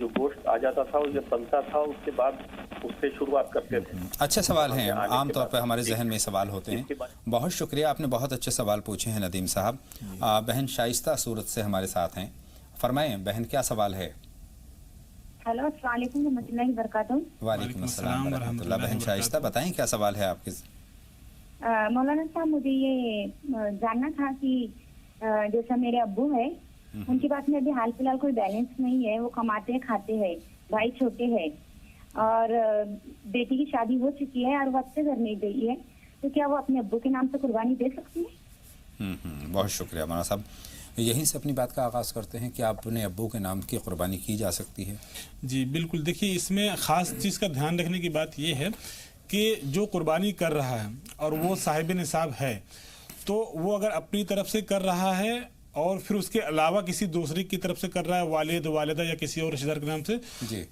S8: जो गोश्त आ जाता था, जब बनता था उसके बाद उससे शुरुआत करते थे।
S1: अच्छे सवाल हैं, आम तौर पर हमारे जहन में सवाल होते हैं। बहुत शुक्रिया, आपने बहुत अच्छे सवाल पूछे हैं नदीम साहब। बहन शाइस्ता सूरत से हमारे साथ हैं, फरमाएं बहन क्या सवाल है।
S7: हेलो, अस्सलाम वालेकुम रहमतुल्लाहि व बरकातहू।
S1: वालेकुम अस्सलाम रहमतुल्लाह। बहन शाइस्ता बताएं क्या सवाल है आपके।
S7: मौलाना साहब, मुझे ये जानना था कि जैसा मेरे अब्बू है, उनके पास में अभी हाल फिलहाल कोई बैलेंस नहीं है, वो कमाते हैं खाते हैं, भाई छोटे हैं और बेटी की शादी हो चुकी है और वो अच्छे घर नहीं गई है, तो क्या वो अपने अब्बू के नाम से कुर्बानी दे सकती है?
S1: बहुत शुक्रिया मौलाना साहब। यहीं से अपनी बात का आगाज़ करते हैं कि अपने अब्बू के नाम की कुर्बानी की जा सकती है?
S2: जी बिल्कुल, देखिए इसमें ख़ास चीज़ का ध्यान रखने की बात ये है कि जो कुर्बानी कर रहा है और वो साहिब निसाब है, तो वो अगर अपनी तरफ से कर रहा है और फिर उसके अलावा किसी दूसरे की तरफ से कर रहा है, वालिद वालिदा या किसी और रिश्तेदार के नाम से,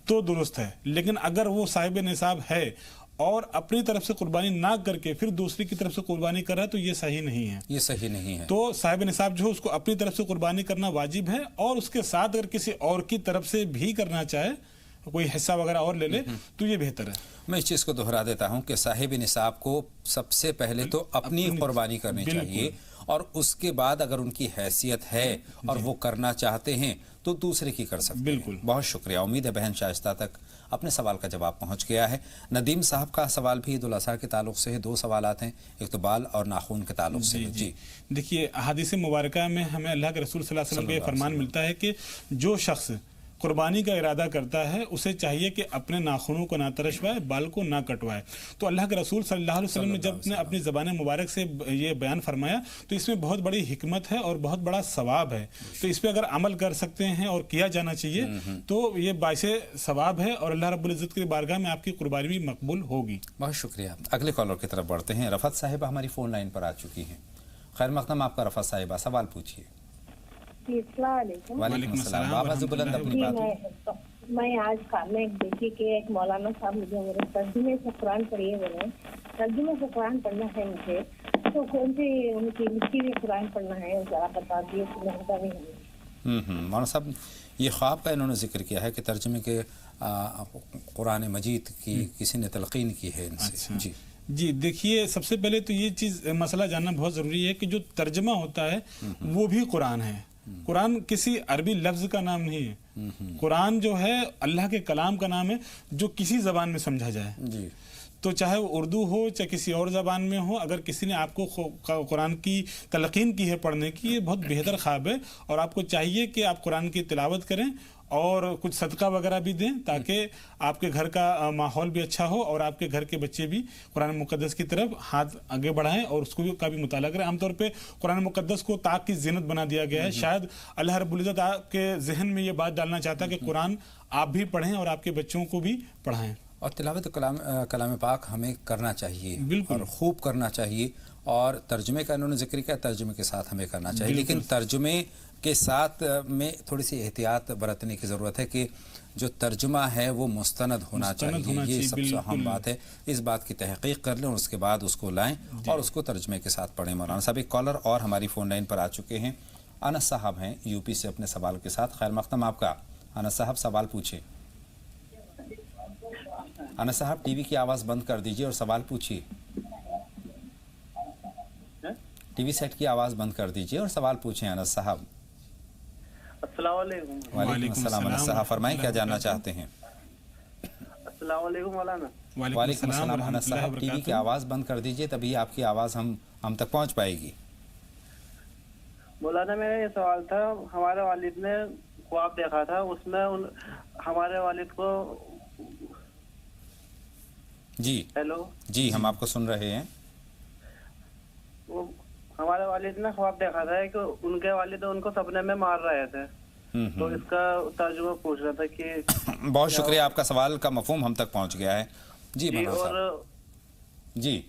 S2: तो दुरुस्त है। लेकिन अगर वो साहिब निसाब है और अपनी तरफ से कुर्बानी ना करके फिर दूसरी की तरफ से कुर्बानी कर रहा है, तो ये सही नहीं है।
S1: ये सही नहीं है।
S2: तो साहिब निसाब जो है उसको अपनी तरफ से कुर्बानी करना वाजिब है, और उसके साथ अगर किसी और की तरफ से भी करना चाहे, कोई हिस्सा वगैरह और ले ले, तो ये बेहतर है।
S1: मैं इस चीज़ को दोहरा देता हूं कि साहिब निसाब को सबसे पहले तो अपनी कुर्बानी करनी चाहिए, और उसके बाद अगर उनकी हैसियत है और वो करना चाहते हैं तो दूसरे की कर सकते हैं।
S2: बिल्कुल।
S1: बहुत शुक्रिया। उम्मीद है बहन शाइस्ता तक अपने सवाल का जवाब पहुंच गया है। नदीम साहब का सवाल भी ईद उल अज़हा के ताल्लुक से है। 2 सवालात हैं, एक तो बाल और नाखून के ताल्लुक से है। जी
S2: देखिए, हदीस मुबारका में हमें अल्लाह के रसूल सल्लल्लाहु अलैहि वसल्लम का ये फरमान मिलता है कि जो शख्स कुर्बानी का इरादा करता है उसे चाहिए कि अपने नाखूनों को ना तरशवाए, बाल को ना कटवाए। तो अल्लाह के रसूल सल्लल्लाहु अलैहि वसल्लम ने जब ने अपनी ज़बान मुबारक से ये बयान फरमाया, तो इसमें बहुत बड़ी हिकमत है और बहुत बड़ा सवाब है। तो इस पर अगर अमल कर सकते हैं और किया जाना चाहिए, तो ये बाइसे सवाब है और अल्लाह रब्बुल इज़्ज़त की बारगाह में आपकी कुर्बानी भी मकबूल होगी।
S1: बहुत शुक्रिया। अगले कॉलर की तरफ बढ़ते हैं। रफ़त साहिबा हमारी फ़ोन लाइन पर आ चुकी हैं। खैर मकदम आपका रफ़त साहिबा, सवाल पूछिए।
S3: वालेकुम
S1: अस्सलाम। आवाज़ बुलंद अपनी बात।
S9: मैं आज में देखी कि एक मौलाना साहब मुझे मेरे तर्जुमे से कुरान पढ़िए बोले, तर्जुमे से कुरान पढ़ना है मुझे, तो कौन सी उनकी लिखी हुई कुरान पढ़ना है जरा बता दिए तो मेहरबानी होगी।
S1: मौलाना साहब, ये ख्वाब का इन्होंने जिक्र किया है कि तर्जुमे के कुरान मजीद की किसी ने तलकीन की है इनसे।
S2: अच्छा। जी देखिए, सबसे पहले तो ये चीज़ मसला जानना बहुत ज़रूरी है कि जो तर्जमा होता है वो भी कुरान है। कुरान किसी अरबी लफ्ज़ का नाम नहीं है। कुरान जो है अल्लाह के कलाम का नाम है, जो किसी ज़बान में समझा जाए।
S1: जी।
S2: तो चाहे वो उर्दू हो चाहे किसी और ज़बान में हो, अगर किसी ने आपको कुरान की तलकीन की है पढ़ने की, ये बहुत बेहतर ख्वाब है। और आपको चाहिए कि आप कुरान की तिलावत करें और कुछ सदका वगैरह भी दें, ताकि आपके घर का माहौल भी अच्छा हो और आपके घर के बच्चे भी कुरान मुक़द्दस की तरफ हाथ आगे बढ़ाएं और उसको का भी मुताला करें। आमतौर पे कुरान मुक़द्दस को ताक की ज़ीनत बना दिया गया है। शायद अल्लाह रब्बुल इज़्ज़त आपके जहन में ये बात डालना चाहता है कि कुरान आप भी पढ़ें और आपके बच्चों को भी पढ़ाएं।
S1: और तिलावत कलाम पाक हमें करना चाहिए और खूब करना चाहिए। और तर्जुमे का इन्होंने जिक्र किया, तर्जुमे के साथ हमें करना चाहिए, लेकिन तर्जुमे के साथ में थोड़ी सी एहतियात बरतने की ज़रूरत है कि जो तर्जुमा है वो मुस्तनद होना चाहिए। ये सबसे अहम बात है। इस बात की तहकीक कर लें और उसके बाद उसको लाएं और उसको तर्जुमे के साथ पढ़ें। मौलाना साहब, एक कॉलर और हमारी फ़ोन लाइन पर आ चुके हैं। अनस साहब हैं यूपी से, अपने सवाल के साथ। खैर मकदम आपका। अनस साहब, सवाल पूछिए। अनस साहब, टीवी की आवाज़ बंद कर दीजिए और सवाल पूछिए। टीवी सेट की आवाज़ बंद कर दीजिए और सवाल पूछें अनस साहब।
S4: अस्सलाम वालेकुम।
S1: वालेकुम अस्सलाम। अनस साहब फरमाएं, क्या जानना चाहते हैं?
S4: अस्सलाम वालेकुम मौलाना।
S1: वालेकुम अस्सलाम। अनस साहब, टीवी की आवाज़ बंद कर दीजिए, तभी आपकी आवाज़ हम तक पहुंच पाएगी।
S4: मौलाना, मेरा ये सवाल था, हमारे वालिद ने ख्वाब देखा था, उसमें हमारे वालिद को।
S1: जी
S4: हेलो
S1: जी, हम आपको सुन रहे हैं।
S4: वो हमारे वालिद ने ख्वाब देखा था कि उनके वालिद उनको सपने में मार रहे थे, तो इसका तर्जुमा पूछ रहा था कि।
S1: बहुत शुक्रिया, आपका सवाल का मफहूम हम तक पहुंच गया है। जी
S4: और
S1: जी,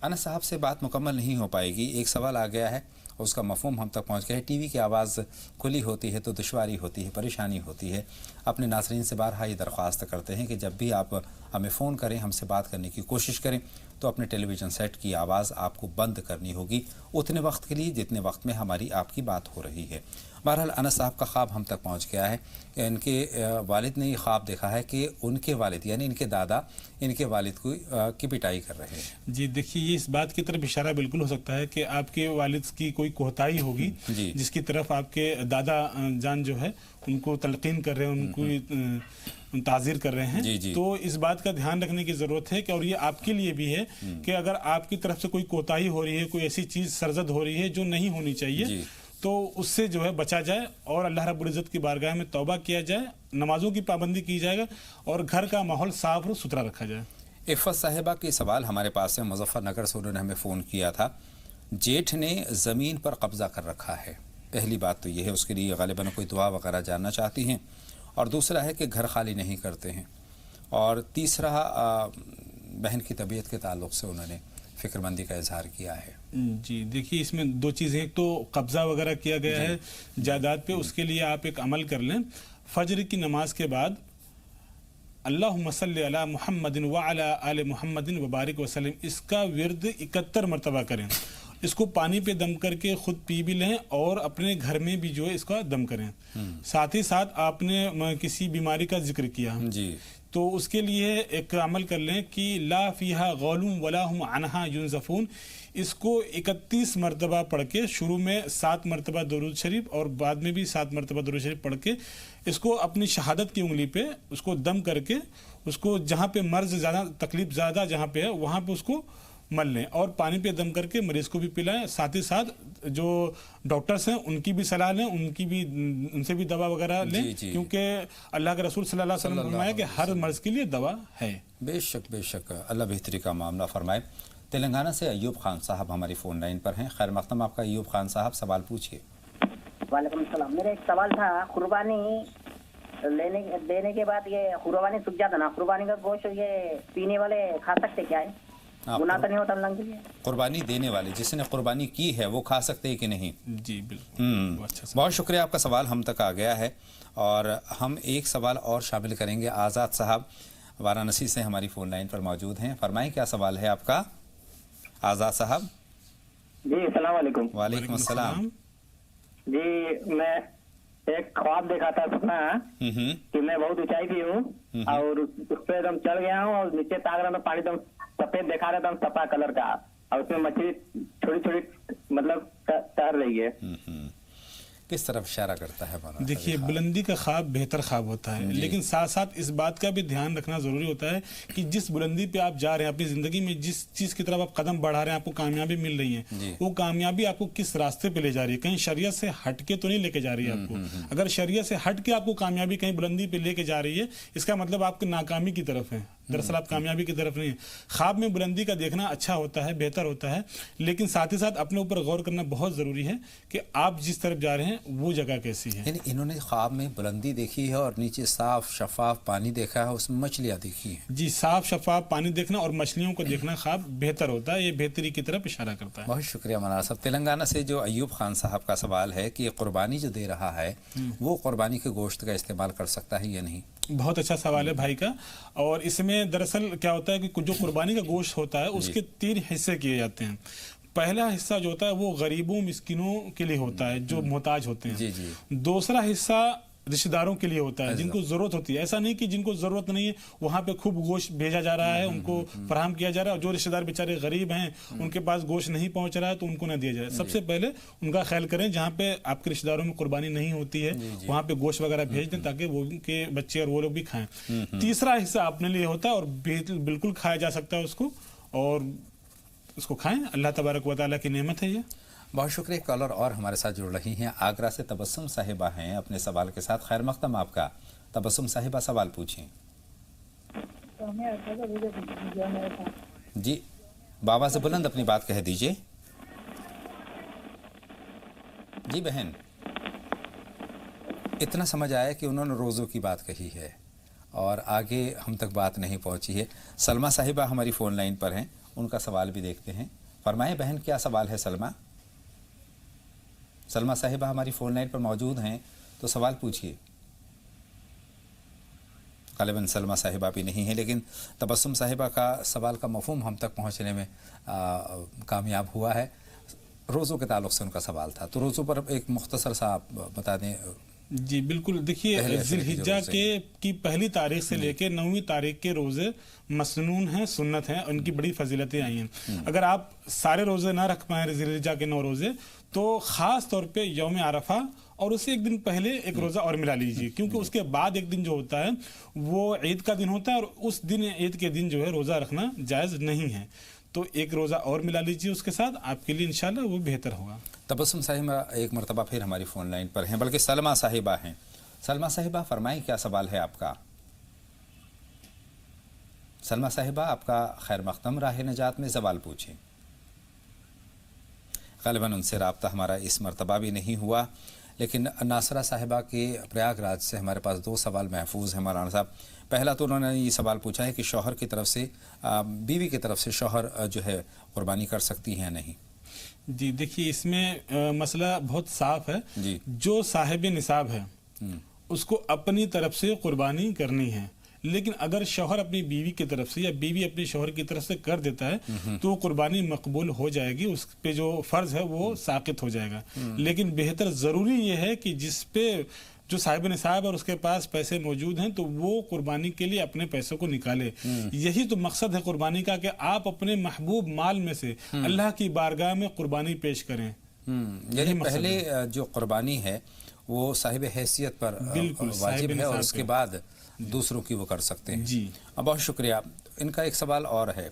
S1: अनस साहब से बात मुकम्मल नहीं हो पाएगी। एक सवाल आ गया है, उसका मफहूम हम तक पहुंच गया है। टीवी की आवाज़ खुली होती है तो दुश्वारी होती है, परेशानी होती है। अपने नाज़रीन से बारहा ये दरख्वास्त करते हैं कि जब भी आप हमें फ़ोन करें, हमसे बात करने की कोशिश करें, तो अपने टेलीविज़न सेट की आवाज़ आपको बंद करनी होगी उतने वक्त के लिए जितने वक्त में हमारी आपकी बात हो रही है। बहरहाल अनस साहब का ख्वाब हम तक पहुंच गया है। इनके वालिद ने ये ख्वाब देखा है कि उनके वालिद यानी इनके दादा इनके वालिद की पिटाई कर रहे हैं।
S2: जी देखिए, ये इस बात की तरफ इशारा बिल्कुल हो सकता है कि आपके वालिद की कोई कोताही होगी जिसकी तरफ आपके दादा जान जो है उनको तलकीन कर रहे हैं, उनको ताज़ीर कर रहे हैं। तो इस बात का ध्यान रखने की ज़रूरत है कि, और ये आपके लिए भी है कि अगर आपकी तरफ से कोई कोताही हो रही है, कोई ऐसी चीज़ सरजद हो रही है जो नहीं होनी चाहिए, तो उससे जो है बचा जाए और अल्लाह रब्बुल इज़्ज़त की बारगाह में तौबा किया जाए, नमाजों की पाबंदी की जाएगा और घर का माहौल साफ और सुथरा रखा जाए।
S1: इफ़त साहिबा की सवाल हमारे पास है, मुज़फ़्फ़रनगर से उन्होंने हमें फ़ोन किया था। जेठ ने ज़मीन पर कब्ज़ा कर रखा है। पहली बात तो ये है, उसके लिए ग़ालिबन कोई दुआ वगैरह जानना चाहती हैं, और दूसरा है कि घर खाली नहीं करते हैं, और तीसरा बहन की तबीयत के ताल्लुक़ से उन्होंने फ़िक्रमंदी का इजहार किया है।
S2: जी देखिए, इसमें दो चीज़ें, एक तो कब्ज़ा वगैरह किया गया है जायदाद पे, उसके लिए आप एक अमल कर लें, फजर की नमाज के बाद अल्लाहुम्मा सल्ली अला मुहम्मदिन व अला आले मुहम्मदिन व बारिक वसल्लम, इसका विर्द 71 मरतबा करें। इसको पानी पे दम करके खुद पी भी लें और अपने घर में भी जो है इसका दम करें। साथ ही साथ आपने किसी बीमारी का जिक्र किया
S1: जी,
S2: तो उसके लिए एक अमल कर लें कि ला फीहा गौलुम वला हुम अनहा युनज़फून, इसको 31 मरतबा पढ़ के, शुरू में 7 मरतबा दुरूद शरीफ और बाद में भी 7 मरतबा दुरूद शरीफ पढ़ के, इसको अपनी शहादत की उंगली पे उसको दम करके, उसको जहाँ पे मर्ज ज़्यादा, तकलीफ ज़्यादा जहाँ पे है वहाँ पे उसको मल लें और पानी पे दम करके मरीज़ को भी पिलाएं। साथ ही साथ जो डॉक्टर्स हैं उनकी भी सलाह लें, उनसे भी दवा वगैरह लें, क्योंकि अल्लाह के रसूल सल्लल्लाहु अलैहि वसल्लम ने फरमाया कि हर मर्ज के लिए दवा है।
S1: बेशक बेशक, अल्लाह बेहतरी का मामला फरमाए। तेलंगाना से अयूब खान साहब हमारी फ़ोन लाइन पर हैं। खैर मक़दम आपका अयूब खान साहब, सवाल पूछिए।
S10: वालेकुम सलाम। मेरा एक सवाल था, कुर्बानी देने के बाद ये कुर्बानी सूख जाता ना, कुर्बानी का गोश्त ये पीने वाले खा सकते क्या है? गुनाह तो नहीं होता अल्लाह के लिए?
S1: कुर्बानी देने वाले, जिसने कुर्बानी की है वो खा सकते हैं कि नहीं?
S2: जी बिल्कुल।
S1: बहुत शुक्रिया, आपका सवाल हम तक आ गया है और हम एक सवाल और शामिल करेंगे। आज़ाद साहब वाराणसी से हमारी फ़ोन लाइन पर मौजूद हैं। फरमाएं, क्या सवाल है आपका आज़ाद साहब?
S11: जी अस्सलाम वालेकुम।
S1: वालेकुम अस्सलाम।
S11: जी मैं एक ख्वाब देखा था, सपना कि मैं बहुत ऊंचाई पे हूँ और उस पे एकदम चढ़ गया हूँ और नीचे ताक रहा था, पानी एकदम सफेद देखा रहा था, सफा कलर का, और उसमें मछली छोटी छोटी मतलब तैर रही है।
S1: किस तरफ इशारा करता है?
S2: देखिए, बुलंदी का ख्वाब बेहतर ख्वाब होता है, लेकिन साथ साथ इस बात का भी ध्यान रखना ज़रूरी होता है कि जिस बुलंदी पे आप जा रहे हैं, अपनी ज़िंदगी में जिस चीज़ की तरफ आप कदम बढ़ा रहे हैं, आपको कामयाबी मिल रही है, वो कामयाबी आपको किस रास्ते पे ले जा रही है? कहीं शरीयत से हट के तो नहीं लेके जा रही है आपको। अगर शरीयत से हट के आपको कामयाबी कहीं बुलंदी पे लेके जा रही है, इसका मतलब आपकी नाकामी की तरफ है, दरअसल आप कामयाबी की तरफ नहीं है। ख्वाब में बुलंदी का देखना अच्छा होता है, बेहतर होता है, लेकिन साथ ही साथ अपने ऊपर गौर करना बहुत ज़रूरी है कि आप जिस तरफ जा रहे हैं वो जगह कैसी है।
S1: यानी इन्होंने ख्वाब में बुलंदी देखी है और नीचे साफ शफाफ पानी देखा है, उसमें मछलियाँ देखी हैं।
S2: जी, साफ शफाफ पानी देखना और मछलियों को देखना ख्वाब बेहतर होता है, ये बेहतरी की तरफ इशारा करता है।
S1: बहुत शुक्रिया मनार साहब। तेलंगाना से जो अयूब खान साहब का सवाल है कि कुर्बानी जो दे रहा है वो कुर्बानी के गोश्त का इस्तेमाल कर सकता है या नहीं?
S2: बहुत अच्छा सवाल है भाई का। और इसमें दरअसल क्या होता है कि जो कुर्बानी का गोश्त होता है उसके 3 हिस्से किए जाते हैं। पहला हिस्सा जो होता है वो गरीबों मिस्किनों के लिए होता है, जो मोहताज होते हैं। दूसरा हिस्सा रिश्तेदारों के लिए होता है, जिनको जरूरत होती है। ऐसा नहीं कि जिनको जरूरत नहीं है वहां पे खूब गोश्त भेजा जा रहा है, उनको फराहम किया जा रहा है, और जो रिश्तेदार बेचारे गरीब हैं उनके पास गोश्त नहीं पहुंच रहा है तो उनको ना दिया जाए। सबसे पहले उनका ख्याल करें, जहाँ पे आपके रिश्तेदारों में कुर्बानी नहीं होती है वहां पे गोश्त वगैरह भेज दें ताकि वो उनके बच्चे और वो लोग भी खाएं। तीसरा हिस्सा अपने लिए होता है और बिल्कुल खाया जा सकता है उसको, और उसको खाएं। अल्लाह तबारक व तआला की नेमत है ये।
S1: बहुत शुक्रिया। कॉलर और हमारे साथ जुड़ रही हैं। आगरा से तबस्सुम साहिबा हैं अपने सवाल के साथ। खैर मक़दम आपका। तबस्सुम साहिबा, सवाल पूछें। जी, बाबा से बुलंद अपनी बात कह दीजिए। जी बहन, इतना समझ आया कि उन्होंने रोज़ों की बात कही है और आगे हम तक बात नहीं पहुंची है। सलमा साहिबा हमारी फ़ोन लाइन पर हैं, उनका सवाल भी देखते हैं। फरमाएं बहन, क्या सवाल है? सलमा साहिबा हमारी फ़ोन लाइन पर मौजूद हैं, तो सवाल पूछिए। ग़ालिबन सलमा साहिबा भी नहीं है, लेकिन तबस्सुम साहिबा का सवाल का मफ़हूम हम तक पहुंचने में कामयाब हुआ है। रोज़ों के ताल्लुक़ से उनका सवाल था, तो रोज़ों पर एक मुख्तसर सा आप बता दें।
S2: जी बिल्कुल। देखिए, ज़िलहिज्जा की पहली तारीख से लेके 9वीं तारीख के रोज़े मसनून हैं, सुन्नत हैं, उनकी बड़ी फजीलतें आई हैं। अगर आप सारे रोज़े ना रख पाएँ ज़िलहिज्जा के 9 रोज़े, तो ख़ास तौर पे यौम आरफा और उससे एक दिन पहले एक रोज़ा और मिला लीजिए, क्योंकि उसके बाद एक दिन जो होता है वो ईद का दिन होता है और उस दिन ईद के दिन जो है रोज़ा रखना जायज़ नहीं है। तो एक रोज़ा और मिला लीजिए उसके साथ, आपके लिए इंशाल्लाह वो बेहतर होगा।
S1: तबस्सुम साहिबा एक मरतबा फिर हमारी फ़ोन लाइन पर हैं, बल्कि सलमा साहिबा हैं। सलमा साहिबा, फरमाएं क्या सवाल है आपका? सलमा साहिबा, आपका खैर मक़दम राह नजात में सवाल पूछें। ग़ालिबन उनसे रब्ता हमारा इस मरतबा भी नहीं हुआ। लेकिन नासरा साहिबा के प्रयागराज से हमारे पास 2 सवाल महफूज हैं मौलाना साहब। पहला तो उन्होंने ये सवाल पूछा है कि शौहर की तरफ से बीवी की तरफ से शौहर जो है कुर्बानी कर सकती है या नहीं।
S2: जी देखिए, इसमें मसला बहुत साफ है जी। जो साहिब निसाब है उसको अपनी तरफ से कुर्बानी करनी है, लेकिन अगर शौहर अपनी बीवी की तरफ से या बीवी अपने शौहर की तरफ से कर देता है तो कुर्बानी मकबूल हो जाएगी, उस पे जो फर्ज है वो साकित हो जाएगा। लेकिन बेहतर ज़रूरी ये है कि जिस पे जो साहिब निसाब और उसके पास पैसे मौजूद हैं तो वो कुर्बानी के लिए अपने पैसों को निकाले। यही तो मकसद है कुर्बानी का, कि आप अपने महबूब माल में से अल्लाह की बारगाह में कुर्बानी पेश करें।
S1: यही पहले जो कुर्बानी है वो साहिब हैसियत पर वाजिब है और उसके बाद दूसरों की वो कर सकते हैं जी। बहुत शुक्रिया। इनका एक सवाल और है,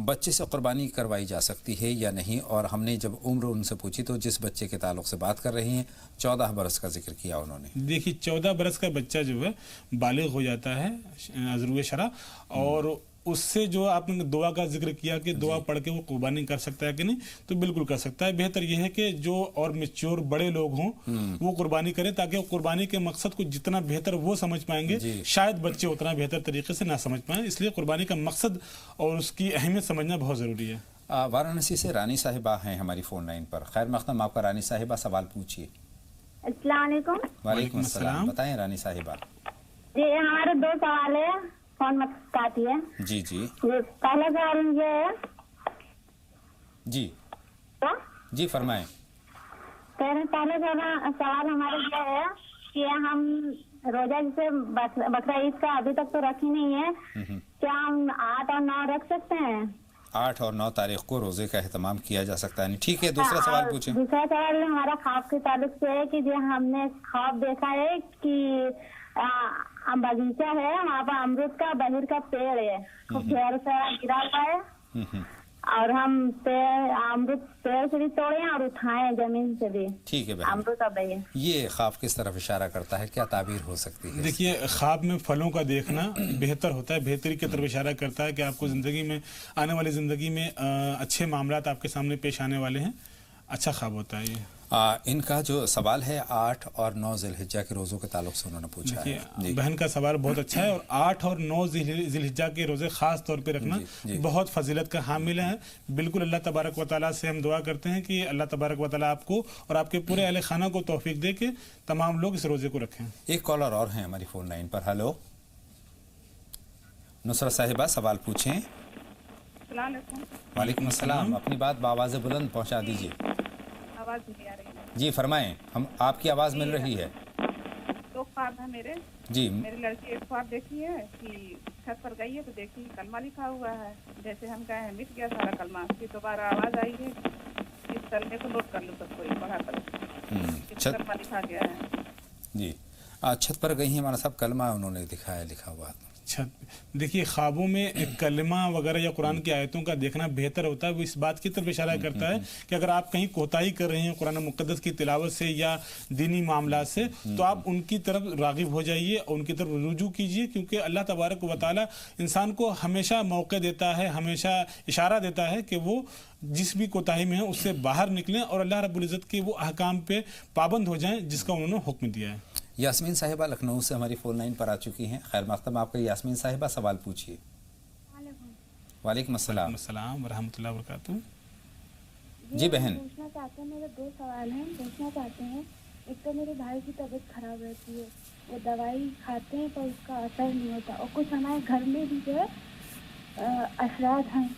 S1: बच्चे से कुर्बानी करवाई जा सकती है या नहीं, और हमने जब उम्र उनसे पूछी तो जिस बच्चे के ताल्लुक से बात कर रही हैं 14 बरस का जिक्र किया उन्होंने।
S2: देखिए 14 बरस का बच्चा जो है बालिग हो जाता है अज़रुए शरा, और उससे जो आपने दुआ का जिक्र किया कि दुआ पढ़ के वो कुर्बानी कर सकता है कि नहीं, तो बिल्कुल कर सकता है। बेहतर यह है कि जो और मैच्योर बड़े लोग हों वो कुर्बानी करें, ताकि वो कुर्बानी के मकसद को जितना बेहतर वो समझ पाएंगे, शायद बच्चे उतना बेहतर तरीके से ना समझ पाएं। इसलिए कुर्बानी का मकसद और उसकी अहमियत समझना बहुत ज़रूरी है।
S1: वाराणसी से रानी साहिबा हैं हमारी फ़ोन लाइन पर। खैर मक़दम आपका रानी साहिबा, सवाल पूछिए।
S3: अस्सलाम वालेकुम।
S1: वालेकुम अस्सलाम, बताएं रानी साहिबा।
S3: जी हमारे 2 सवाल है, फोन मत काटिए।
S1: जी जी।
S3: पहला सवाल ये है
S1: जी जी फरमाएं।
S3: पहले सवाल हमारे ये है कि हम रोजा जैसे बकरा ईद का अभी तक तो रखी नहीं है, क्या हम 8 और 9 रख सकते हैं?
S1: 8 और 9 तारीख को रोजे का एहतमाम किया जा सकता है। ठीक है, दूसरा सवाल पूछें।
S3: दूसरा सवाल हमारा ख्वाब के ताल्लुक से है कि जो हमने ख्वाब देखा है कि बगीचा है, वहाँ पर अमरूद का बहिर का पेड़ है, खूब ढेर सारा गिरा हुआ है, और हम अमरूद पेड़ से भी तोड़े और उठाए जमीन से भी।
S1: ठीक है
S3: अमरूद का बहिर।
S1: ये ख्वाब किस तरफ इशारा करता है, क्या ताबीर हो सकती है?
S2: देखिए ख्वाब में फलों का देखना बेहतर होता है, बेहतरी की तरफ इशारा करता है कि आपको ज़िंदगी में आने वाली ज़िंदगी में अच्छे मामलात आपके सामने पेश आने वाले हैं। अच्छा ख्वाब होता है ये।
S1: इनका जो सवाल है 8 और 9 ज़िलहिज्जा के रोज़ों के ताल्लुक से उन्होंने पूछा है।
S2: बहन का सवाल बहुत अच्छा है, और 8 और 9 ज़िलहिज्जा के रोज़े ख़ास तौर पे रखना बहुत फजीलत का हामिल है। बिल्कुल अल्लाह तबारक व तआला से हम दुआ करते हैं कि अल्लाह तबारक व तआला आपको और आपके पूरे अहले खाना को तौफीक दे के तमाम लोग इस रोज़े को रखें।
S1: एक कॉलर और हैं हमारी फ़ोन लाइन पर। हेलो नुसरत साहिबा, सवाल पूछें। वालेकुम अस्सलाम, अपनी बात बावाज़ बुलंद पहुँचा दीजिए।
S12: आवाज नहीं आ रही है।
S1: जी फरमाएं, हम आपकी आवाज मिल रही है।
S12: 2 ख्वाब है मेरे जी। मेरी लड़की एक ख्वाब देखी है कि छत पर गई है तो देखी कलमा लिखा हुआ है, जैसे हम कहे मिट गया सारा कलमा, फिर दोबारा आवाज आई है इस कलमे को नोट कर लो, सबको पढ़ा कर कलमा लिखा गया है
S1: जी। छत पर गई है हमारा सब कलमा उन्होंने दिखाया, लिखा हुआ।
S2: देखिए ख्वाबों में एक कलमा वगैरह या कुरान की आयतों का देखना बेहतर होता है। वो इस बात की तरफ इशारा करता है कि अगर आप कहीं कोताही कर रहे हैं कुरान मुक़द्दस की तिलावत से या दीनी मामलात से, तो आप उनकी तरफ राग़िब हो जाइए और उनकी तरफ रुजू कीजिए, क्योंकि अल्लाह तबारक व तआला इंसान को हमेशा मौक़ा देता है, हमेशा इशारा देता है कि वो जिस भी कोताही में है उससे बाहर निकलें और अल्लाह रब्बुल इज़्ज़त के वो अहकाम पे पाबंद हो जाएं जिसका उन्होंने हुक्म दिया है।
S1: यास्मीन साहिबा लखनऊ से हमारी फ़ोन लाइन पर आ चुकी हैं। खैर मक़दम आपका यास्मीन साहिबा, सवाल पूछिए। वालेकुम अस्सलाम
S2: व रहमतुल्लाहि व बरकातहू।
S1: जी बहन,
S3: पूछना चाहते हैं, मेरे 2 सवाल हैं। पूछना चाहते हैं, एक तो मेरे भाई की तबीयत खराब रहती है, वो दवाई खाते हैं तो उसका असर नहीं होता, और कुछ हमारे घर में भी जो है असरात हैं,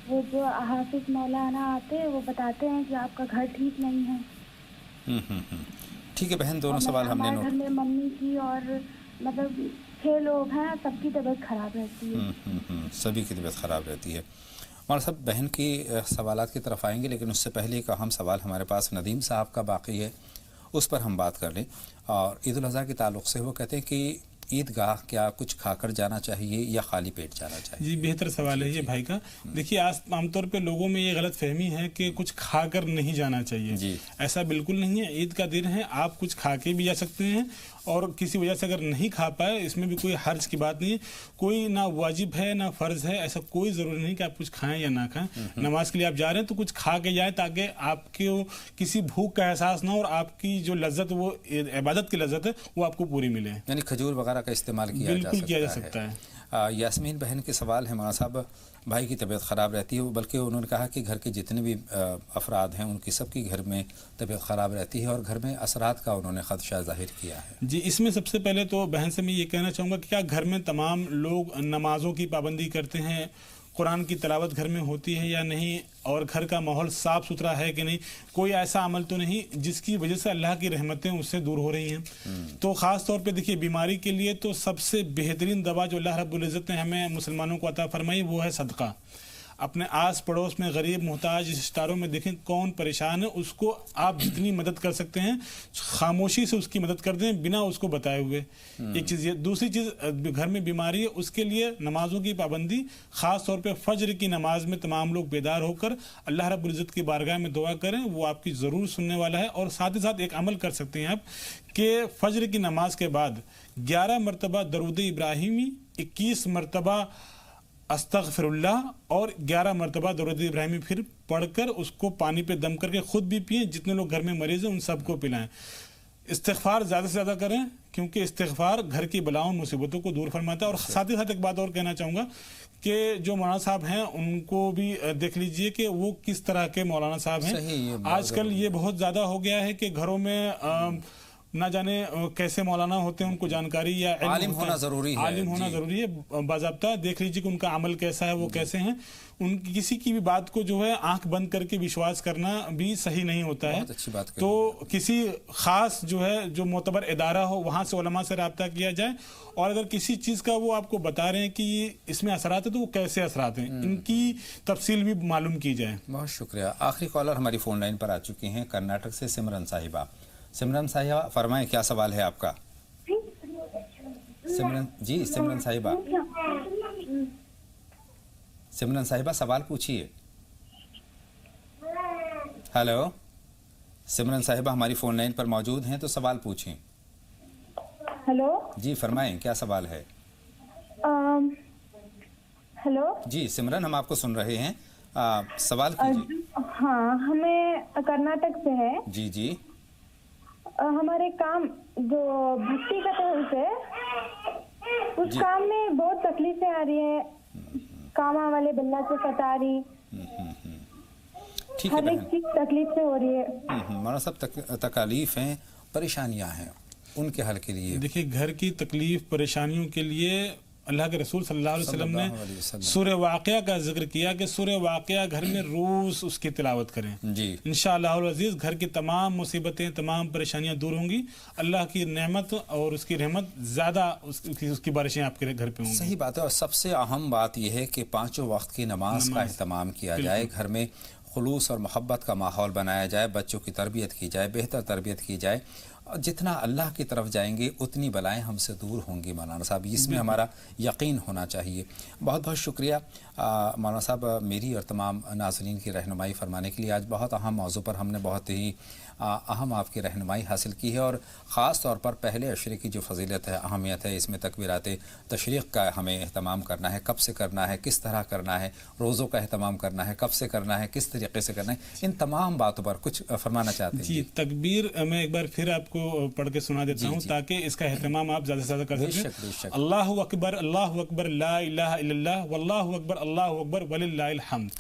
S3: वो जो हाफिज मौलाना आते हैं वो बताते हैं कि आपका घर ठीक नहीं है।
S1: ठीक है बहन, दोनों सवाल हमने नोट।
S3: घर में मम्मी की और मतलब 6 लोग हैं, सबकी तबीयत खराब रहती है।
S1: सभी की तबीयत ख़राब रहती है। हमारा सब बहन की सवालात की तरफ आएंगे, लेकिन उससे पहले एक अहम सवाल हमारे पास नदीम साहब का बाकी है, उस पर हम बात कर लें। और ईद उल अज़हा के ताल्लुक़ से वो कहते हैं कि عیدگاہ کیا کچھ کھا کر جانا چاہیے یا خالی پیٹ جانا چاہیے؟
S2: جی بہتر سوال ہے یہ بھائی کا. دیکھیے عام طور پہ لوگوں میں یہ غلط فہمی ہے کہ کچھ کھا کر نہیں جانا چاہیے.
S1: جی
S2: ایسا بالکل نہیں ہے. عید کا دن ہے, آپ کچھ کھا کے بھی جا سکتے ہیں, اور کسی وجہ سے اگر نہیں کھا پائے اس میں بھی کوئی حرج کی بات نہیں ہے. کوئی نہ واجب ہے نہ فرض ہے, ایسا کوئی ضروری نہیں کہ آپ کچھ کھائیں یا نہ کھائیں. نماز کے لیے آپ جا رہے ہیں تو کچھ کھا کے جائیں تاکہ آپ کو کسی بھوک کا احساس نہ ہو, اور آپ کی جو لذت وہ عبادت کی لذت ہے وہ آپ کو پوری ملے.
S1: یعنی کھجور وغیرہ کا استعمال کیا جا سکتا ہے. یاسمین بہن کے سوال ہے مولانا صاحب, بھائی کی طبیعت خراب رہتی ہے, بلکہ انہوں نے کہا کہ گھر کے جتنے بھی افراد ہیں ان کی سب کی گھر میں طبیعت خراب رہتی ہے اور گھر میں اثرات کا انہوں نے خدشہ ظاہر کیا ہے.
S2: جی اس میں سب سے پہلے تو بہن سے میں یہ کہنا چاہوں گا کہ کیا گھر میں تمام لوگ نمازوں کی پابندی کرتے ہیں, قرآن کی تلاوت گھر میں ہوتی ہے یا نہیں, اور گھر کا ماحول صاف ستھرا ہے کہ نہیں, کوئی ایسا عمل تو نہیں جس کی وجہ سے اللہ کی رحمتیں اس سے دور ہو رہی ہیں. تو خاص طور پہ دیکھیے بیماری کے لیے تو سب سے بہترین دوا جو اللہ رب العزت نے ہمیں مسلمانوں کو عطا فرمائی وہ ہے صدقہ. اپنے آس پڑوس میں غریب محتاج رشتہ داروں میں دیکھیں کون پریشان ہے, اس کو آپ جتنی مدد کر سکتے ہیں خاموشی سے اس کی مدد کر دیں بنا اس کو بتائے ہوئے. ایک چیز یہ. دوسری چیز, گھر میں بیماری ہے اس کے لیے نمازوں کی پابندی, خاص طور پہ فجر کی نماز میں تمام لوگ بیدار ہو کر اللہ رب العزت کی بارگاہ میں دعا کریں, وہ آپ کی ضرور سننے والا ہے. اور ساتھ ہی ساتھ ایک عمل کر سکتے ہیں آپ کہ فجر کی نماز کے بعد 11 مرتبہ درود ابراہیمی, 21 مرتبہ استغفر اللہ اور 11 مرتبہ درود ابراہیمی پھر پڑھ کر اس کو پانی پہ دم کر کے خود بھی پئیں, جتنے لوگ گھر میں مریض ہیں ان سب کو پلائیں. استغفار زیادہ سے زیادہ کریں کیونکہ استغفار گھر کی بلاؤں مصیبتوں کو دور فرماتا ہے. اور ساتھ ہی ساتھ ایک بات اور کہنا چاہوں گا کہ جو مولانا صاحب ہیں ان کو بھی دیکھ لیجئے کہ وہ کس طرح کے مولانا صاحب ہیں. آج کل یہ بہت زیادہ ہو گیا ہے کہ گھروں میں نہ جانے کیسے مولانا ہوتے ہیں, ان کو جانکاری یا
S1: عالم ہونا ضروری ہے.
S2: عالم ہونا ضروری ہے باضابطہ. دیکھ لیجیے کہ ان کا عمل کیسا ہے, وہ کیسے ہیں. ان کی کسی کی بھی بات کو جو ہے آنکھ بند کر کے وشواس کرنا بھی صحیح نہیں ہوتا ہے.
S1: اچھی بات.
S2: تو کسی خاص جو ہے جو معتبر ادارہ ہو وہاں سے علماء سے رابطہ کیا جائے, اور اگر کسی چیز کا وہ آپ کو بتا رہے ہیں کہ اس میں اثرات ہیں تو وہ کیسے اثرات ہیں ان کی تفصیل بھی معلوم کی جائے.
S1: بہت شکریہ. آخری کالر ہماری فون لائن پر آ چکی ہیں کرناٹک سے سمرن صاحبہ. سمرن صاحبہ فرمائیں کیا سوال ہے آپ کا؟ سمرن صاحبہ, سمرن صاحبہ سوال پوچھیے. ہیلو سمرن صاحبہ ہماری فون لائن پر موجود ہیں تو سوال پوچھیں.
S3: ہیلو
S1: جی فرمائیں کیا سوال ہے؟
S3: ہیلو
S1: جی سمرن ہم آپ کو سن رہے ہیں, سوال کیجیے.
S3: ہاں ہمیں کرناٹک سے ہے.
S1: جی جی.
S3: ہمارے کام جو بھٹی کا طرف ہے اس کام میں بہت تکلیفیں آ رہی ہیں, کاما والے بلّہ سے ستا رہی, ہر ایک چیز تکلیف سے ہو رہی ہے.
S1: مولانا صاحب تکالیف ہیں, پریشانیاں ہیں, ان کے حل کے لیے
S2: دیکھیے گھر کی تکلیف پریشانیوں کے لیے اللہ کے رسول صلی اللہ علیہ وسلم نے سورہ واقعہ کا ذکر کیا کہ سورہ واقعہ گھر میں روز اس کی تلاوت کریں.
S1: جی
S2: انشاءاللہ العزیز گھر کی تمام مصیبتیں تمام پریشانیاں دور ہوں گی. اللہ کی نعمت اور اس کی رحمت زیادہ اس کی بارشیں آپ کے گھر پہ ہوں گی.
S1: صحیح بات ہے. اور سب سے اہم بات یہ ہے کہ 5 وقت کی نماز کا اہتمام کیا جائے, گھر میں خلوص اور محبت کا ماحول بنایا جائے, بچوں کی تربیت کی جائے, بہتر تربیت کی جائے. جتنا اللہ کی طرف جائیں گے اتنی بلائیں ہم سے دور ہوں گی. مولانا صاحب اس میں ہمارا یقین ہونا چاہیے. بہت بہت شکریہ مولانا صاحب میری اور تمام ناظرین کی رہنمائی فرمانے کے لیے. آج بہت اہم موضوع پر ہم نے بہت ہی اہم آپ کی رہنمائی حاصل کی ہے, اور خاص طور پر پہلے عشرے کی جو فضیلت ہے, اہمیت ہے, اس میں تکبیرات تشریق کا ہمیں اہتمام کرنا ہے, کب سے کرنا ہے, کس طرح کرنا ہے, روزوں کا اہتمام کرنا ہے, کب سے کرنا ہے, کس طریقے سے کرنا ہے, ان تمام باتوں پر کچھ فرمانا چاہتے ہیں؟
S2: جی تکبیر میں ایک بار پھر آپ کو پڑھ کے سنا دیتا ہوں تاکہ اس کا اہتمام آپ زیادہ سے زیادہ کر سکیں. اللہ اکبر لا الہ الا اللہ واللہ اکبر اللہ اکبر وللہ الحمد.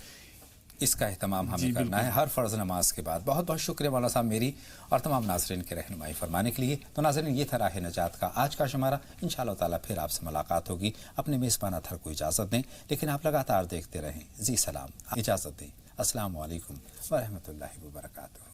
S1: اس کا اہتمام ہمیں کرنا ہے ہر فرض نماز کے بعد. بہت بہت شکریہ مولانا صاحب میری اور تمام ناظرین کی رہنمائی فرمانے کے لیے. تو ناظرین یہ تھا راہ نجات کا آج کا شمارہ. انشاءاللہ تعالیٰ پھر آپ سے ملاقات ہوگی. اپنے میزبان اطہر کو اجازت دیں, لیکن آپ لگاتار دیکھتے رہیں. جی سلام, اجازت دیں. السلام علیکم ورحمۃ اللہ وبرکاتہ.